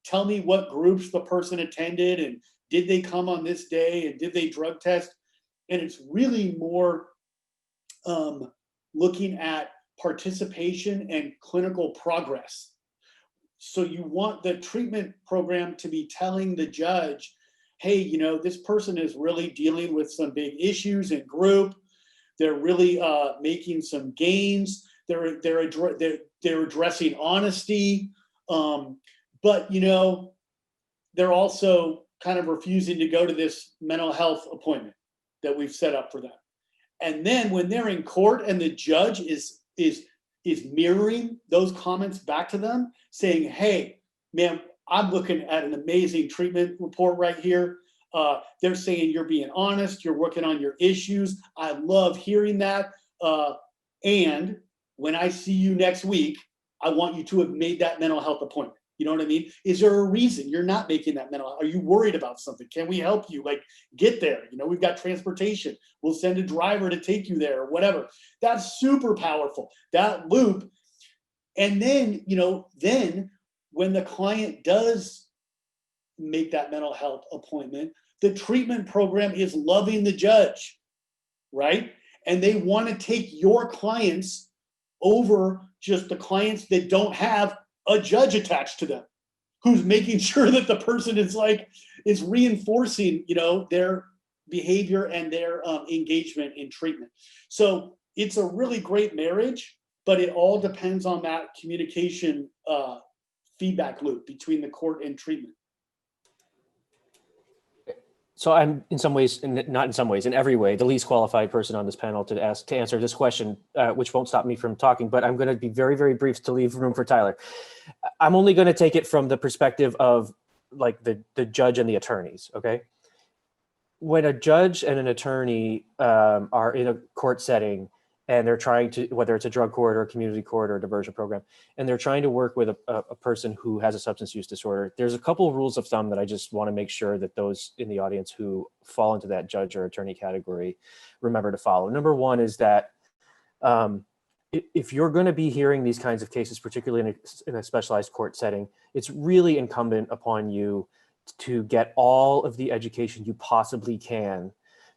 Tell me what groups the person attended, and did they come on this day, and did they drug test? And it's really more looking at participation and clinical progress. So you want the treatment program to be telling the judge, hey, this person is really dealing with some big issues in group. They're really making some gains. They're addressing honesty. But they're also kind of refusing to go to this mental health appointment that we've set up for them. And then when they're in court and the judge is mirroring those comments back to them, saying, hey, man, I'm looking at an amazing treatment report right here. They're saying you're being honest, you're working on your issues. I love hearing that. And when I see you next week, I want you to have made that mental health appointment. You know what I mean? Is there a reason you're not making that mental health? Are you worried about something? Can we help you? Like, get there. You know, we've got transportation. We'll send a driver to take you there or whatever. That's super powerful, that loop. And then, you know, then when the client does make that mental health appointment, the treatment program is loving the judge, right? And they want to take your clients over just the clients that don't have a judge attached to them, who's making sure that the person is reinforcing, you know, their behavior and their engagement in treatment. So it's a really great marriage, but it all depends on that communication feedback loop between the court and treatment. So I'm in some ways, not in some ways, in every way, the least qualified person on this panel to answer this question, which won't stop me from talking, but I'm going to be very, very brief to leave room for Tyler. I'm only going to take it from the perspective of like the judge and the attorneys, okay? When a judge and an attorney are in a court setting and they're trying to, whether it's a drug court or a community court or a diversion program, and they're trying to work with a person who has a substance use disorder, there's a couple of rules of thumb that I just want to make sure that those in the audience who fall into that judge or attorney category remember to follow. Number one is that if you're going to be hearing these kinds of cases, particularly in a specialized court setting, it's really incumbent upon you to get all of the education you possibly can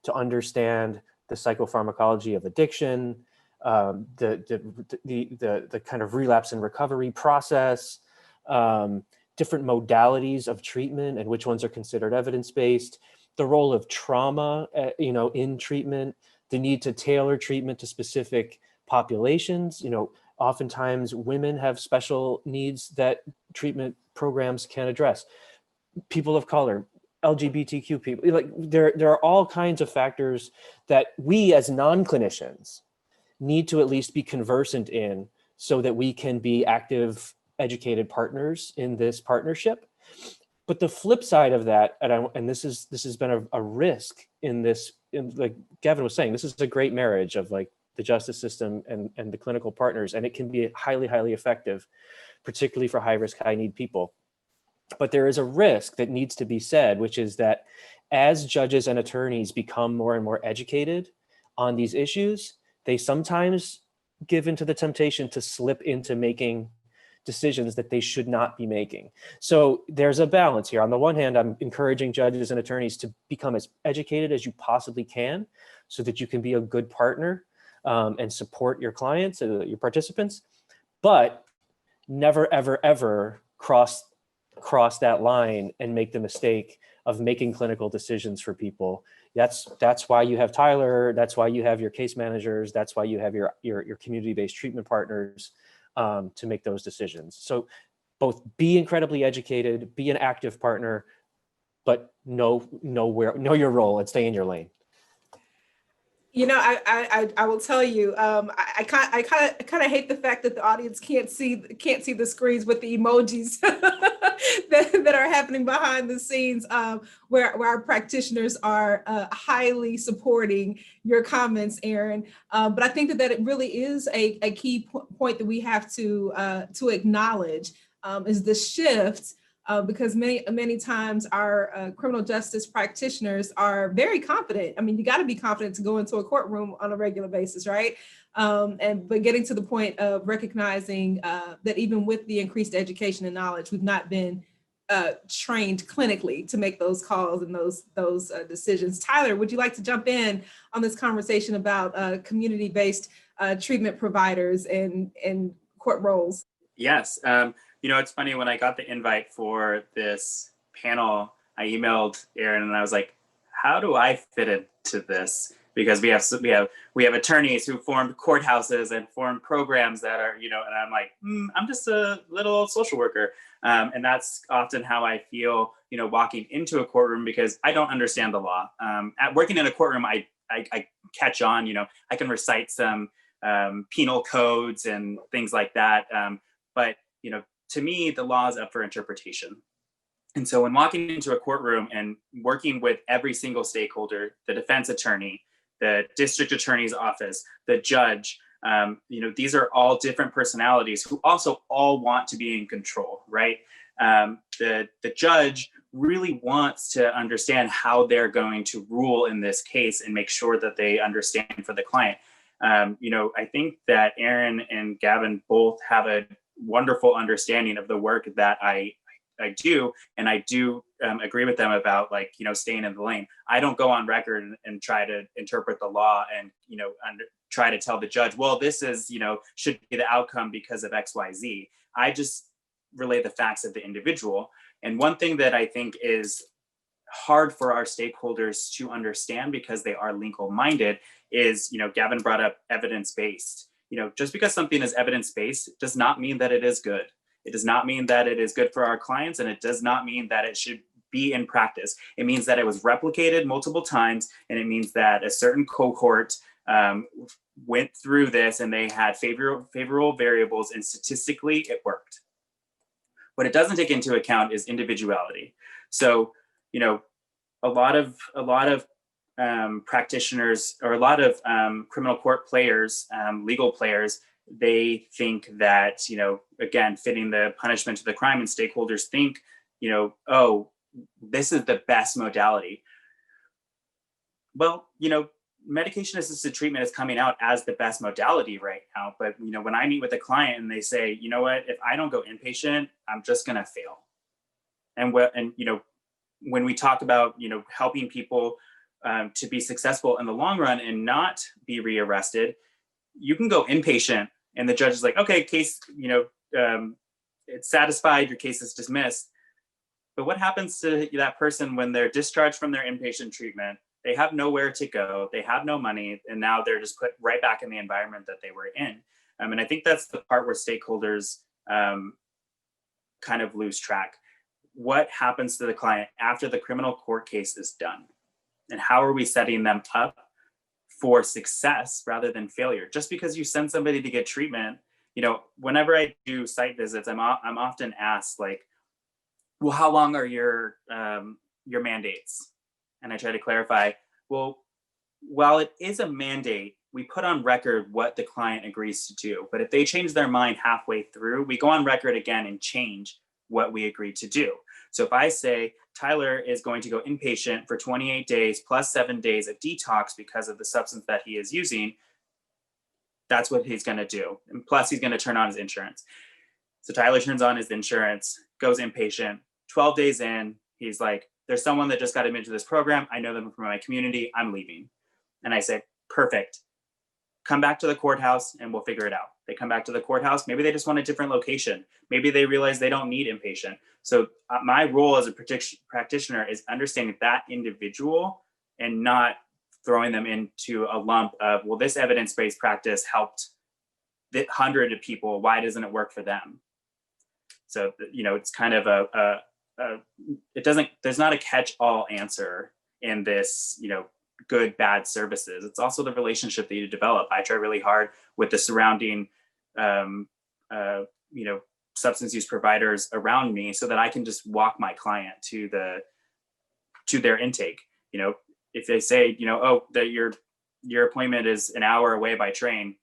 to understand the psychopharmacology of addiction, the kind of relapse and recovery process, different modalities of treatment and which ones are considered evidence-based, the role of trauma, you know, in treatment, the need to tailor treatment to specific populations. You know, oftentimes women have special needs that treatment programs can address. People of color, LGBTQ people, like there are all kinds of factors that we as non-clinicians need to at least be conversant in so that we can be active, educated partners in this partnership. But the flip side of that, and this has been a risk in this, like Gavin was saying, this is a great marriage of like the justice system and the clinical partners, and it can be highly, highly effective, particularly for high risk, high need people. But there is a risk that needs to be said, which is that as judges and attorneys become more and more educated on these issues, they sometimes give into the temptation to slip into making decisions that they should not be making. So there's a balance here. On the one hand, I'm encouraging judges and attorneys to become as educated as you possibly can so that you can be a good partner and support your clients, your participants, but never, ever, ever cross that line and make the mistake of making clinical decisions for people. That's why you have Tyler. That's why you have your case managers. That's why you have your community-based treatment partners to make those decisions. So both be incredibly educated, be an active partner, but know your role and stay in your lane. You know, I will tell you, I kind of hate the fact that the audience can't see the screens with the emojis that are happening behind the scenes, where our practitioners are highly supporting your comments, Aaron. But I think that it really is a key point that we have to acknowledge is the shift. Because many times our criminal justice practitioners are very confident. I mean, you got to be confident to go into a courtroom on a regular basis, right? But getting to the point of recognizing that even with the increased education and knowledge, we've not been trained clinically to make those calls and those decisions. Tyler, would you like to jump in on this conversation about community-based treatment providers and court roles? Yes. You know, it's funny, when I got the invite for this panel, I emailed Aaron and I was like, how do I fit into this? Because we have attorneys who formed courthouses and formed programs that are, you know, and I'm like, I'm just a little social worker. And that's often how I feel, you know, walking into a courtroom, because I don't understand the law. At working in a courtroom, I catch on, you know, I can recite some penal codes and things like that. But, you know, to me, the law is up for interpretation. And so when walking into a courtroom and working with every single stakeholder, the defense attorney, the district attorney's office, the judge, these are all different personalities who also all want to be in control, right? The judge really wants to understand how they're going to rule in this case and make sure that they understand for the client. I think that Aaron and Gavin both have a wonderful understanding of the work that I do, and I do agree with them about staying in the lane. I don't go on record and try to interpret the law and try to tell the judge, well, this is should be the outcome because of XYZ. I just relay the facts of the individual. And one thing that I think is hard for our stakeholders to understand because they are legal-minded is, Gavin brought up evidence-based. Just because something is evidence-based does not mean that it is good. It does not mean that it is good for our clients, and it does not mean that it should be in practice. It means that it was replicated multiple times, and it means that a certain cohort went through this and they had favorable variables, and statistically it worked. What it doesn't take into account is individuality. So, a lot of practitioners, or a lot of criminal court players, legal players, they think that, again, fitting the punishment to the crime, and stakeholders think, oh, this is the best modality. Well, medication-assisted treatment is coming out as the best modality right now. But, when I meet with a client and they say, you know what, if I don't go inpatient, I'm just going to fail. And when we talk about, helping people to be successful in the long run and not be rearrested, you can go inpatient and the judge is like, okay, case, it's satisfied, your case is dismissed. But what happens to that person when they're discharged from their inpatient treatment? They have nowhere to go, they have no money, and now they're just put right back in the environment that they were in. And I think that's the part where stakeholders kind of lose track. What happens to the client after the criminal court case is done? And how are we setting them up for success rather than failure? Just because you send somebody to get treatment, whenever I do site visits, I'm often asked, like, well, how long are your mandates? And I try to clarify, well, while it is a mandate, we put on record what the client agrees to do. But if they change their mind halfway through, we go on record again and change what we agreed to do. So if I say Tyler is going to go inpatient for 28 days plus 7 days of detox because of the substance that he is using, that's what he's going to do. And plus he's going to turn on his insurance. So Tyler turns on his insurance, goes inpatient. 12 days in, he's like, there's someone that just got admitted to this program. I know them from my community. I'm leaving. And I say, perfect. Come back to the courthouse and we'll figure it out. They come back to the courthouse. Maybe they just want a different location. Maybe they realize they don't need inpatient. So my role as a practitioner is understanding that individual and not throwing them into a lump of, well, this evidence-based practice helped 100 of people. Why doesn't it work for them? So, it's kind of there's not a catch-all answer in this, good, bad services. It's also the relationship that you develop. I try really hard with the surrounding, substance use providers around me so that I can just walk my client to their intake. If they say, oh, that your appointment is an hour away by train,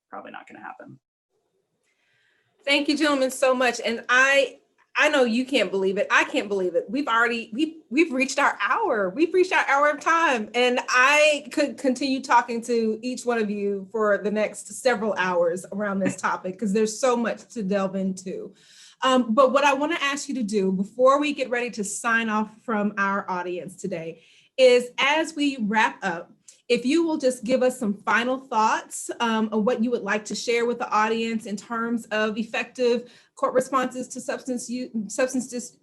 probably not going to happen. Thank you, gentlemen, so much. And I know you can't believe it. I can't believe it. We've reached our hour. We've reached our hour of time. And I could continue talking to each one of you for the next several hours around this topic because there's so much to delve into. But what I want to ask you to do before we get ready to sign off from our audience today is, as we wrap up, if you will just give us some final thoughts of what you would like to share with the audience in terms of effective court responses to substance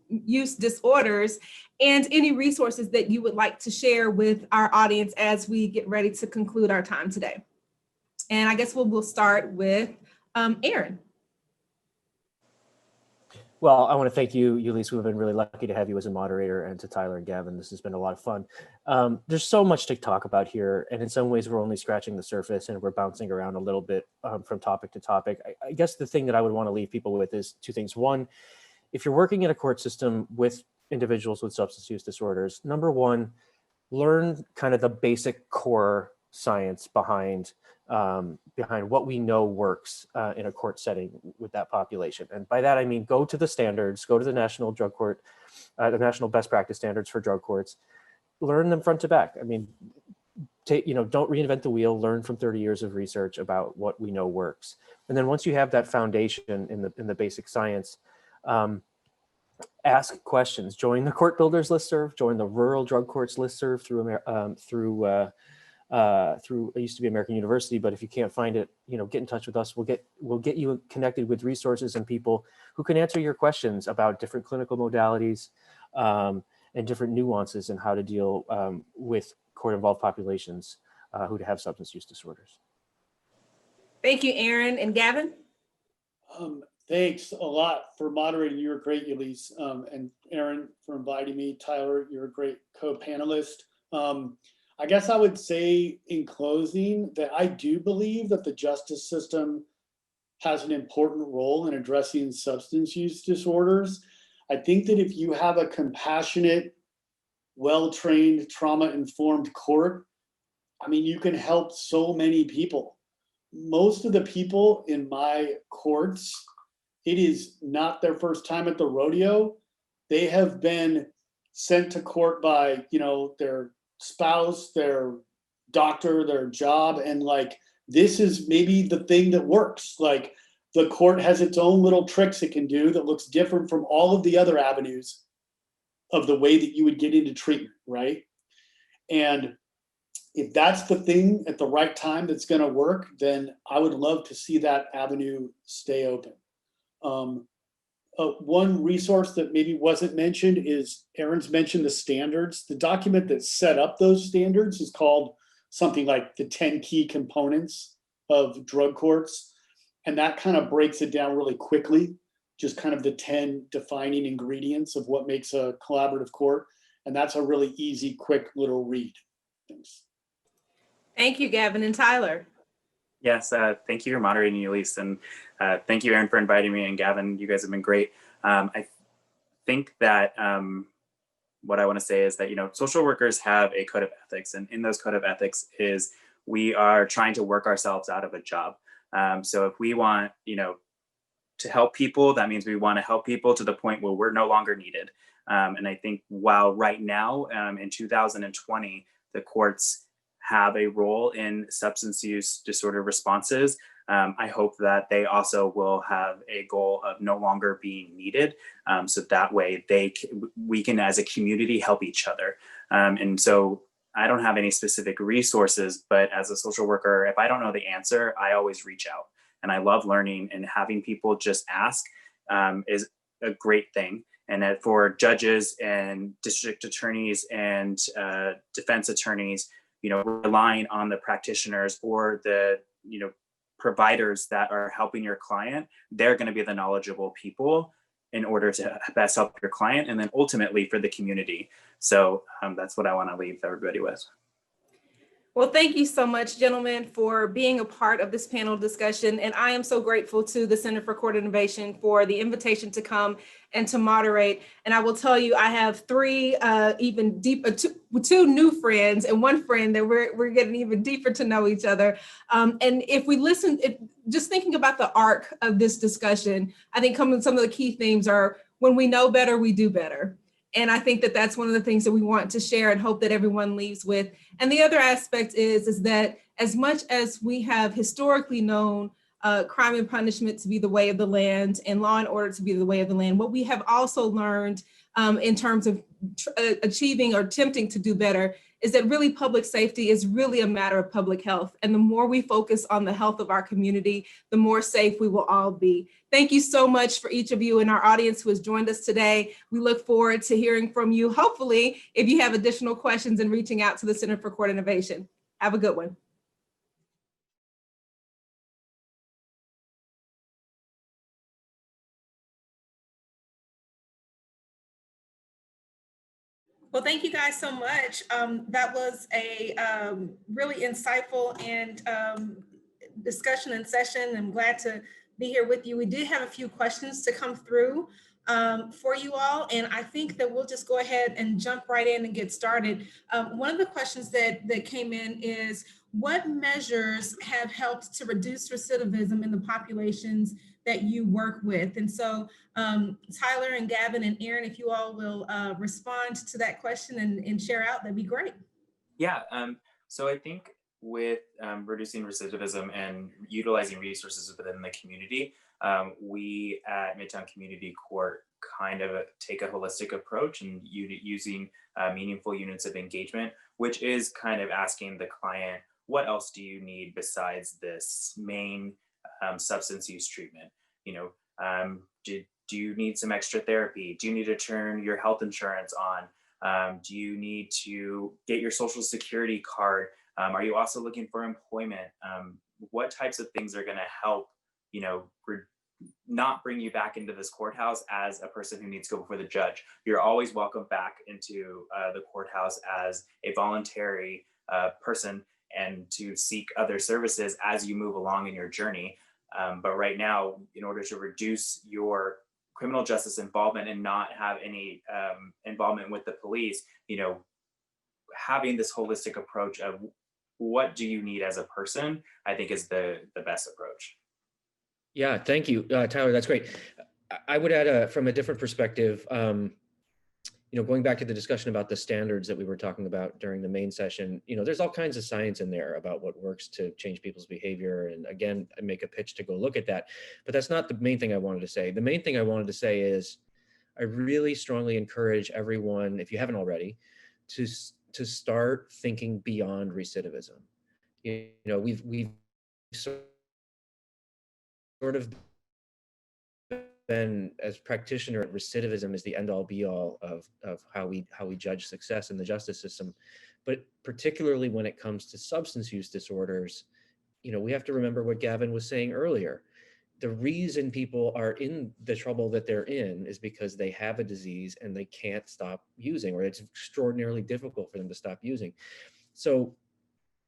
use disorders, and any resources that you would like to share with our audience as we get ready to conclude our time today. And I guess we'll start with Aaron. Well, I want to thank you, Yulise. We've been really lucky to have you as a moderator, and to Tyler and Gavin. This has been a lot of fun. There's so much to talk about here, and in some ways we're only scratching the surface and we're bouncing around a little bit from topic to topic. I guess the thing that I would want to leave people with is two things. One, if you're working in a court system with individuals with substance use disorders. Number one, learn kind of the basic core science behind what we know works in a court setting with that population. And by that, I mean, go to the standards, go to the National Drug Court, the National Best Practice Standards for drug courts, learn them front to back. I mean, don't reinvent the wheel, learn from 30 years of research about what we know works. And then once you have that foundation in the basic science, ask questions, join the Court Builders listserv, join the Rural Drug Courts listserv through it used to be American University, but if you can't find it, get in touch with us. We'll get you connected with resources and people who can answer your questions about different clinical modalities and different nuances in how to deal with court-involved populations who have substance use disorders. Thank you, Aaron and Gavin. Thanks a lot for moderating. You were great, Yulise, and Aaron for inviting me. Tyler, you're a great co-panelist. I guess I would say in closing that I do believe that the justice system has an important role in addressing substance use disorders. I think that if you have a compassionate, well-trained, trauma-informed court, I mean, you can help so many people. Most of the people in my courts, it is not their first time at the rodeo. They have been sent to court by, their spouse, their doctor, their job, and this is maybe the thing that works. The court has its own little tricks it can do that looks different from all of the other avenues of the way that you would get into treatment, right? And if that's the thing at the right time that's going to work, then I would love to see that avenue stay open. One resource that maybe wasn't mentioned is Aaron's mentioned the standards. The document that set up those standards is called something like the 10 key components of drug courts. And that kind of breaks it down really quickly, just kind of the 10 defining ingredients of what makes a collaborative court. And that's a really easy, quick little read. Thanks. Thank you, Gavin and Tyler. Yes, thank you for moderating, Yulise, and thank you, Aaron, for inviting me, and Gavin, you guys have been great. I think that what I want to say is that, social workers have a code of ethics, and in those code of ethics is we are trying to work ourselves out of a job. So if we want, to help people, that means we want to help people to the point where we're no longer needed. And I think while right now in 2020, the courts have a role in substance use disorder responses, I hope that they also will have a goal of no longer being needed. So that way we can, as a community, help each other. And so I don't have any specific resources, but as a social worker, if I don't know the answer, I always reach out. And I love learning, and having people just ask is a great thing. And that for judges and district attorneys and defense attorneys, relying on the practitioners or the, providers that are helping your client, they're going to be the knowledgeable people in order to best help your client, and then ultimately for the community. So that's what I want to leave everybody with. Well, thank you so much, gentlemen, for being a part of this panel discussion. And I am so grateful to the Center for Court Innovation for the invitation to come and to moderate. And I will tell you, I have two new friends and one friend that we're getting even deeper to know each other. And if we listen, just thinking about the arc of this discussion, I think some of the key themes are when we know better, we do better. And I think that that's one of the things that we want to share and hope that everyone leaves with. And the other aspect is that as much as we have historically known crime and punishment to be the way of the land and law and order to be the way of the land, what we have also learned in terms of achieving or attempting to do better is that really public safety is really a matter of public health. And the more we focus on the health of our community, the more safe we will all be. Thank you so much for each of you in our audience who has joined us today. We look forward to hearing from you, hopefully, if you have additional questions and reaching out to the Center for Court Innovation. Have a good one. Well, thank you guys so much. That was a really insightful and discussion and session. I'm glad to be here with you. We did have a few questions to come through for you all, and I think that we'll just go ahead and jump right in and get started. One of the questions that came in is, what measures have helped to reduce recidivism in the populations that you work with? And so Tyler and Gavin and Aaron, if you all will respond to that question and share out, that'd be great. Yeah, so I think with reducing recidivism and utilizing resources within the community, we at Midtown Community Court kind of take a holistic approach and using meaningful units of engagement, which is kind of asking the client, what else do you need besides this main substance use treatment? You know, do you need some extra therapy? Do you need to turn your health insurance on? Do you need to get your social security card? Are you also looking for employment? What types of things are going to help, you know, not bring you back into this courthouse as a person who needs to go before the judge? You're always welcome back into the courthouse as a voluntary person and to seek other services as you move along in your journey. But right now, in order to reduce your criminal justice involvement and not have any involvement with the police, you know, having this holistic approach of what do you need as a person, I think is the best approach. Yeah, thank you, Tyler. That's great. I would add from a different perspective, you know, going back to the discussion about the standards that we were talking about during the main session, you know, there's all kinds of science in there about what works to change people's behavior. And again, I make a pitch to go look at that, but that's not the main thing I wanted to say. The main thing I wanted to say is I really strongly encourage everyone, if you haven't already, to start thinking beyond recidivism. You know, we've sort of been, as practitioner, recidivism is the end all be all of how we judge success in the justice system. But particularly when it comes to substance use disorders, you know, we have to remember what Gavin was saying earlier. The reason people are in the trouble that they're in is because they have a disease and they can't stop using, or it's extraordinarily difficult for them to stop using. So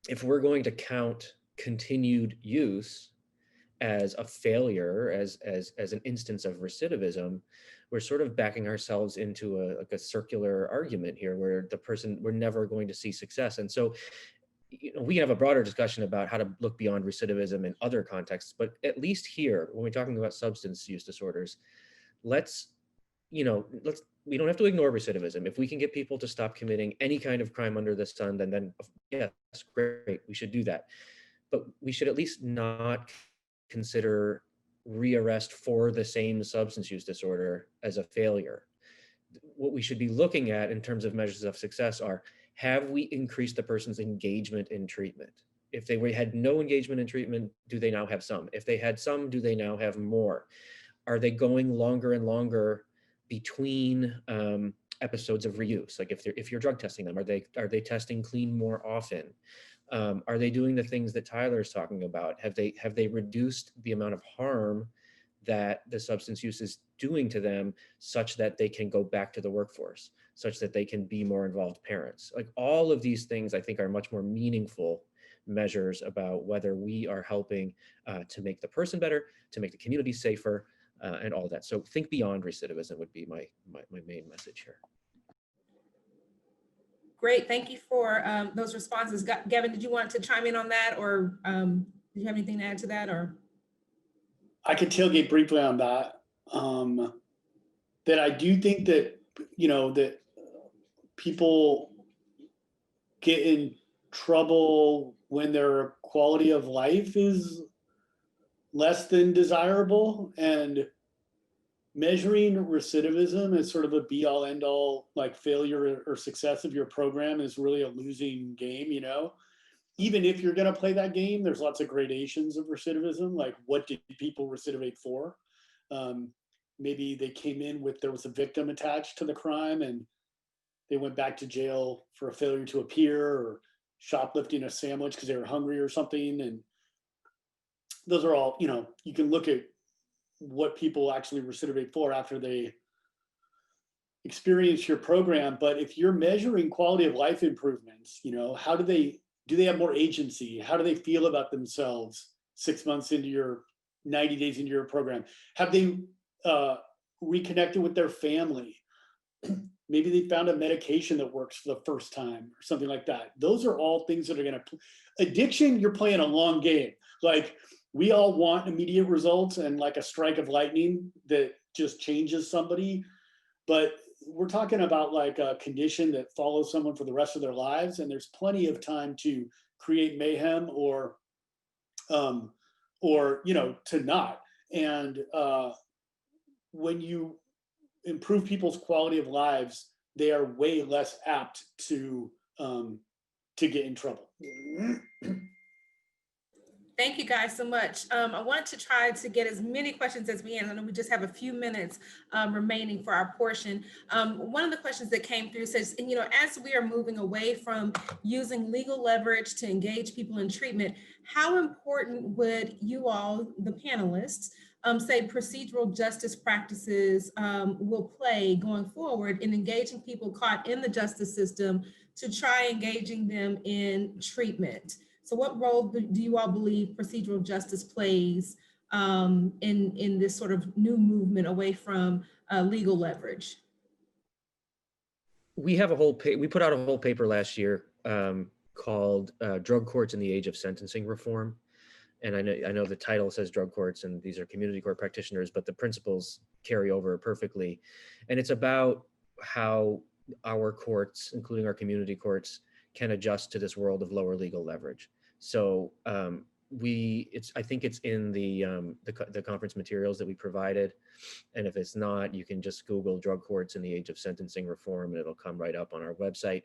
if we're going to count continued use as a failure, as an instance of recidivism, we're sort of backing ourselves into a circular argument here where we're never going to see success. And so, you know, we have a broader discussion about how to look beyond recidivism in other contexts, but at least here, when we're talking about substance use disorders, we don't have to ignore recidivism. If we can get people to stop committing any kind of crime under the sun, then yeah, that's great. We should do that. But we should at least not consider rearrest for the same substance use disorder as a failure. What we should be looking at in terms of measures of success are, have we increased the person's engagement in treatment? If they had no engagement in treatment, do they now have some? If they had some, do they now have more? Are they going longer and longer between episodes of reuse? Like if you're drug testing them, are they testing clean more often? Are they doing the things that Tyler is talking about? Have they reduced the amount of harm that the substance use is doing to them, such that they can go back to the workforce, such that they can be more involved parents? Like all of these things, I think, are much more meaningful measures about whether we are helping to make the person better, to make the community safer, and all that. So think beyond recidivism would be my main message here. Great, thank you for those responses. Gavin, did you want to chime in on that, or do you have anything to add to that? Or I could tailgate briefly on that. That I do think that, you know, that people get in trouble when their quality of life is less than desirable, and measuring recidivism as sort of a be all end all, like failure or success of your program, is really a losing game. You know, even if you're going to play that game, there's lots of gradations of recidivism. Like, what did people recidivate for? Maybe they came in with, there was a victim attached to the crime and they went back to jail for a failure to appear, or shoplifting a sandwich because they were hungry or something. And those are all, you know, you can look at what people actually recidivate for after they experience your program. But if you're measuring quality of life improvements, you know, how do they have more agency? How do they feel about themselves 6 months into your 90 days into your program? Have they reconnected with their family? Maybe they found a medication that works for the first time or something like that. Those are all things that are going to, addiction, you're playing a long game. Like, we all want immediate results and like a strike of lightning that just changes somebody. But we're talking about like a condition that follows someone for the rest of their lives. And there's plenty of time to create mayhem or to not. And when you improve people's quality of lives, they are way less apt to get in trouble. Thank you guys so much. I wanted to try to get as many questions as we can. I know we just have a few minutes remaining for our portion. One of the questions that came through says, as we are moving away from using legal leverage to engage people in treatment, how important would you all, the panelists, say procedural justice practices will play going forward in engaging people caught in the justice system to try engaging them in treatment? So what role do you all believe procedural justice plays in this sort of new movement away from legal leverage? We have we put out a whole paper last year called Drug Courts in the Age of Sentencing Reform. And I know the title says drug courts and these are community court practitioners, but the principles carry over perfectly. And it's about how our courts, including our community courts, can adjust to this world of lower legal leverage. So I think it's in the conference materials that we provided. And if it's not, you can just Google Drug Courts in the Age of Sentencing Reform and it'll come right up on our website.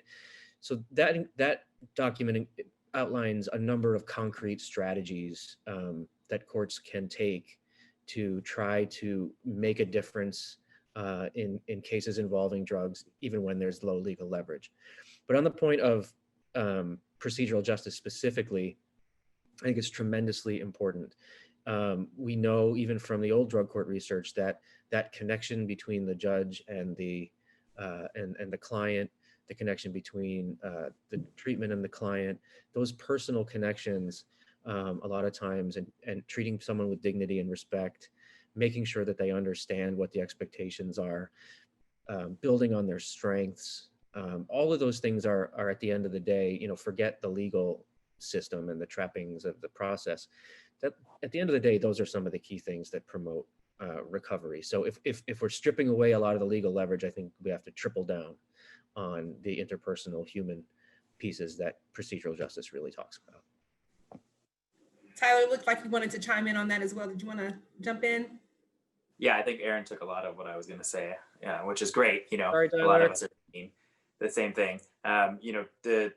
So that document outlines a number of concrete strategies that courts can take to try to make a difference in cases involving drugs, even when there's low legal leverage. But on the point of procedural justice specifically, I think it's tremendously important. We know even from the old drug court research that connection between the judge and the client, the connection between the treatment and the client, those personal connections, a lot of times, and treating someone with dignity and respect, making sure that they understand what the expectations are, building on their strengths. All of those things are at the end of the day, forget the legal system and the trappings of the process. That at the end of the day, those are some of the key things that promote recovery. So if we're stripping away a lot of the legal leverage, I think we have to triple down on the interpersonal human pieces that procedural justice really talks about. Tyler, it looked like you wanted to chime in on that as well. Did you want to jump in? Yeah, I think Aaron took a lot of what I was going to say, which is great. Sorry, a lot of us are thinking the same thing.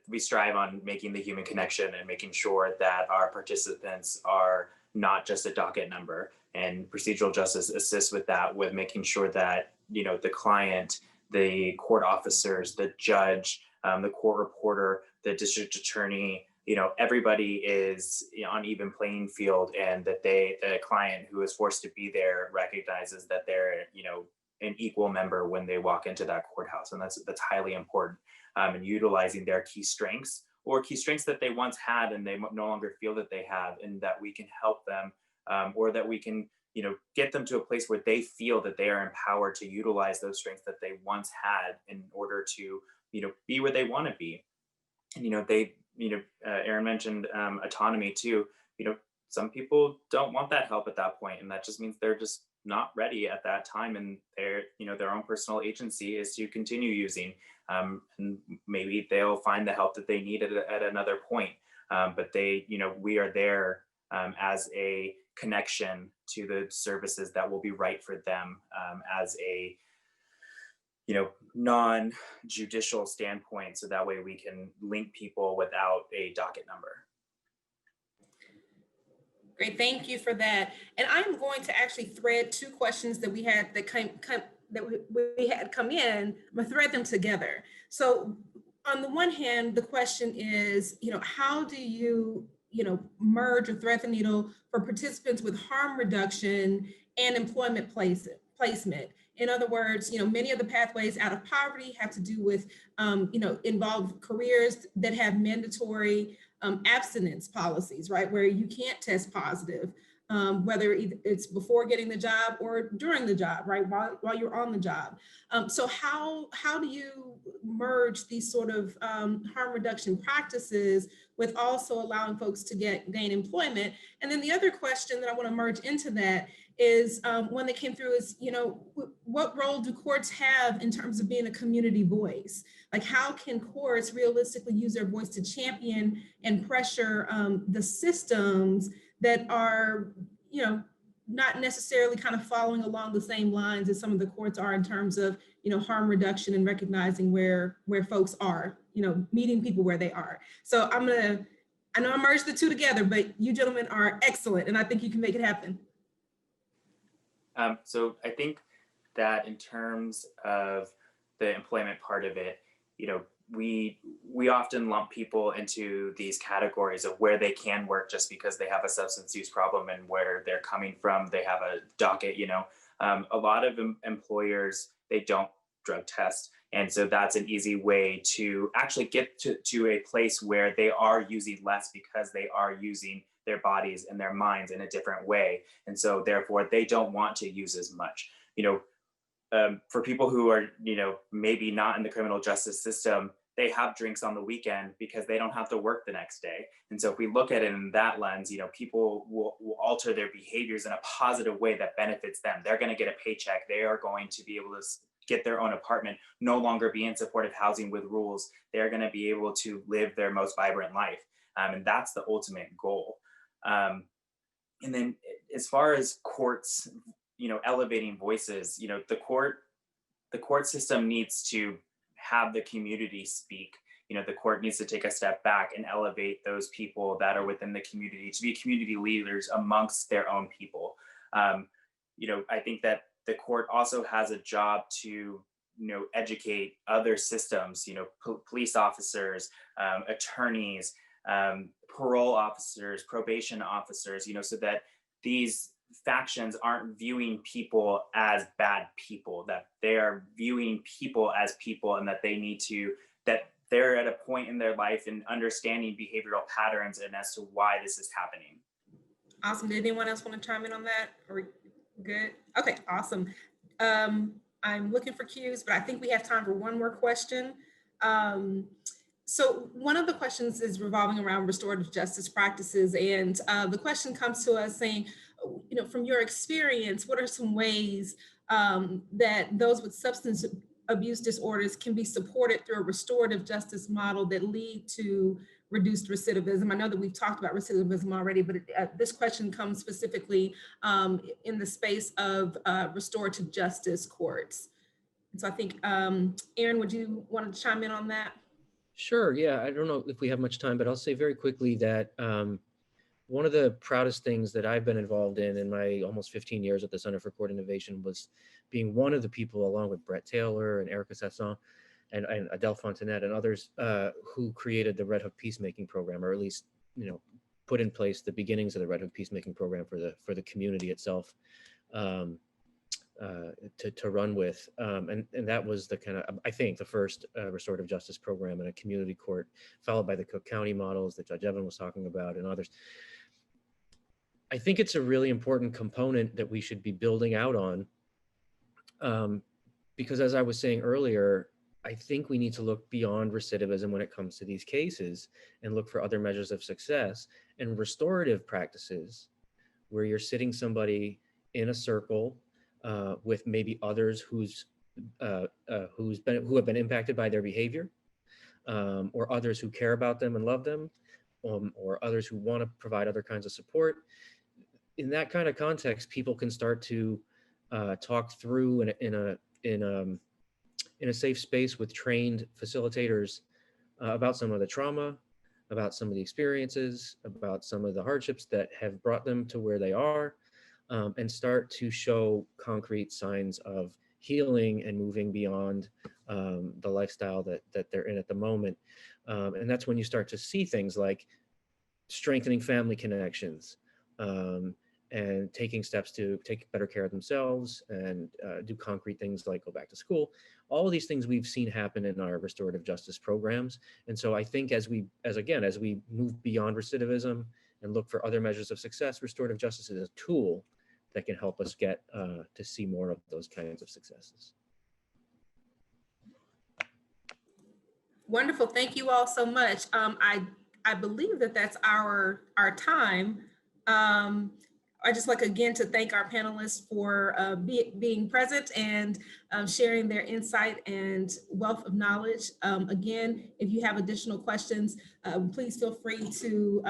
We strive on making the human connection and making sure that our participants are not just a docket number. And procedural justice assists with that, with making sure that, the client, the court officers, the judge, the court reporter, the district attorney, everybody is on even playing field, and that the client who is forced to be there recognizes that they're, an equal member when they walk into that courthouse. And that's highly important. And utilizing their key strengths, or key strengths that they once had and they no longer feel that they have, and that we can help them, or that we can, get them to a place where they feel that they are empowered to utilize those strengths that they once had in order to, be where they want to be. And, Aaron mentioned autonomy too. Some people don't want that help at that point, and that just means they're just not ready at that time, and their own personal agency is to continue using, and maybe they'll find the help that they need at another point. But we are there as a connection to the services that will be right for them, as a non-judicial standpoint, so that way we can link people without a docket number. Great, thank you for that. And I'm going to actually thread two questions that we had that we had come in. I'm gonna thread them together. So on the one hand, the question is, how do you, merge or thread the needle for participants with harm reduction and employment placement? In other words, many of the pathways out of poverty have to do with, involve careers that have mandatory abstinence policies, right, where you can't test positive. whether it's before getting the job or during the job, right, while you're on the job. So how do you merge these sort of harm reduction practices with also allowing folks to gain employment? And then the other question that I want to merge into that is one that came through is, what role do courts have in terms of being a community voice? Like, how can courts realistically use their voice to champion and pressure the systems that are, not necessarily kind of following along the same lines as some of the courts are in terms of, harm reduction and recognizing where folks are, meeting people where they are. So I know I merged the two together, but you gentlemen are excellent, and I think you can make it happen. So I think that in terms of the employment part of it, we often lump people into these categories of where they can work just because they have a substance use problem and where they're coming from, they have a docket, a lot of employers, they don't drug test. And so that's an easy way to actually get to a place where they are using less because they are using their bodies and their minds in a different way. And so therefore they don't want to use as much, for people who are, maybe not in the criminal justice system, they have drinks on the weekend because they don't have to work the next day. And so if we look at it in that lens, people will alter their behaviors in a positive way that benefits them. They're going to get a paycheck. They are going to be able to get their own apartment, no longer be in supportive housing with rules. They're going to be able to live their most vibrant life. And that's the ultimate goal. And then as far as courts, elevating voices, the court system needs to have the community speak. The court needs to take a step back and elevate those people that are within the community to be community leaders amongst their own people. I think that the court also has a job to, educate other systems, police officers, attorneys, parole officers, probation officers, so that these factions aren't viewing people as bad people, that they are viewing people as people, and that they need to, that they're at a point in their life and understanding behavioral patterns and as to why this is happening. Awesome. Did anyone else want to chime in on that? Or good? Okay, awesome. I'm looking for cues, but I think we have time for one more question. So one of the questions is revolving around restorative justice practices. And the question comes to us saying, from your experience, what are some ways that those with substance abuse disorders can be supported through a restorative justice model that lead to reduced recidivism? I know that we've talked about recidivism already, but this question comes specifically in the space of restorative justice courts. And so I think, Aaron, would you want to chime in on that? Sure. Yeah. I don't know if we have much time, but I'll say very quickly that one of the proudest things that I've been involved in my almost 15 years at the Center for Court Innovation was being one of the people, along with Brett Taylor and Erica Sasson and Adele Fontanet and others, who created the Red Hook Peacemaking Program, or at least, put in place the beginnings of the Red Hook Peacemaking Program for the community itself. To run with. And that was the kind of, I think, the first restorative justice program in a community court, followed by the Cook County models that Judge Evan was talking about and others. I think it's a really important component that we should be building out on, because as I was saying earlier, I think we need to look beyond recidivism when it comes to these cases and look for other measures of success and restorative practices where you're sitting somebody in a circle with maybe others who have been impacted by their behavior, or others who care about them and love them, or others who want to provide other kinds of support. In that kind of context, people can start to talk through in a safe space with trained facilitators about some of the trauma, about some of the experiences, about some of the hardships that have brought them to where they are. And start to show concrete signs of healing and moving beyond the lifestyle that they're in at the moment. And that's when you start to see things like strengthening family connections, and taking steps to take better care of themselves and do concrete things like go back to school. All of these things we've seen happen in our restorative justice programs. And so I think as we move beyond recidivism and look for other measures of success, restorative justice is a tool that can help us get to see more of those kinds of successes. Wonderful. Thank you all so much. I believe that that's our time. I just like again to thank our panelists for being present and sharing their insight and wealth of knowledge. Again, if you have additional questions, please feel free to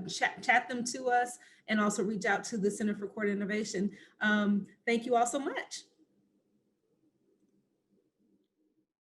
chat them to us, and also reach out to the Center for Court Innovation. Thank you all so much.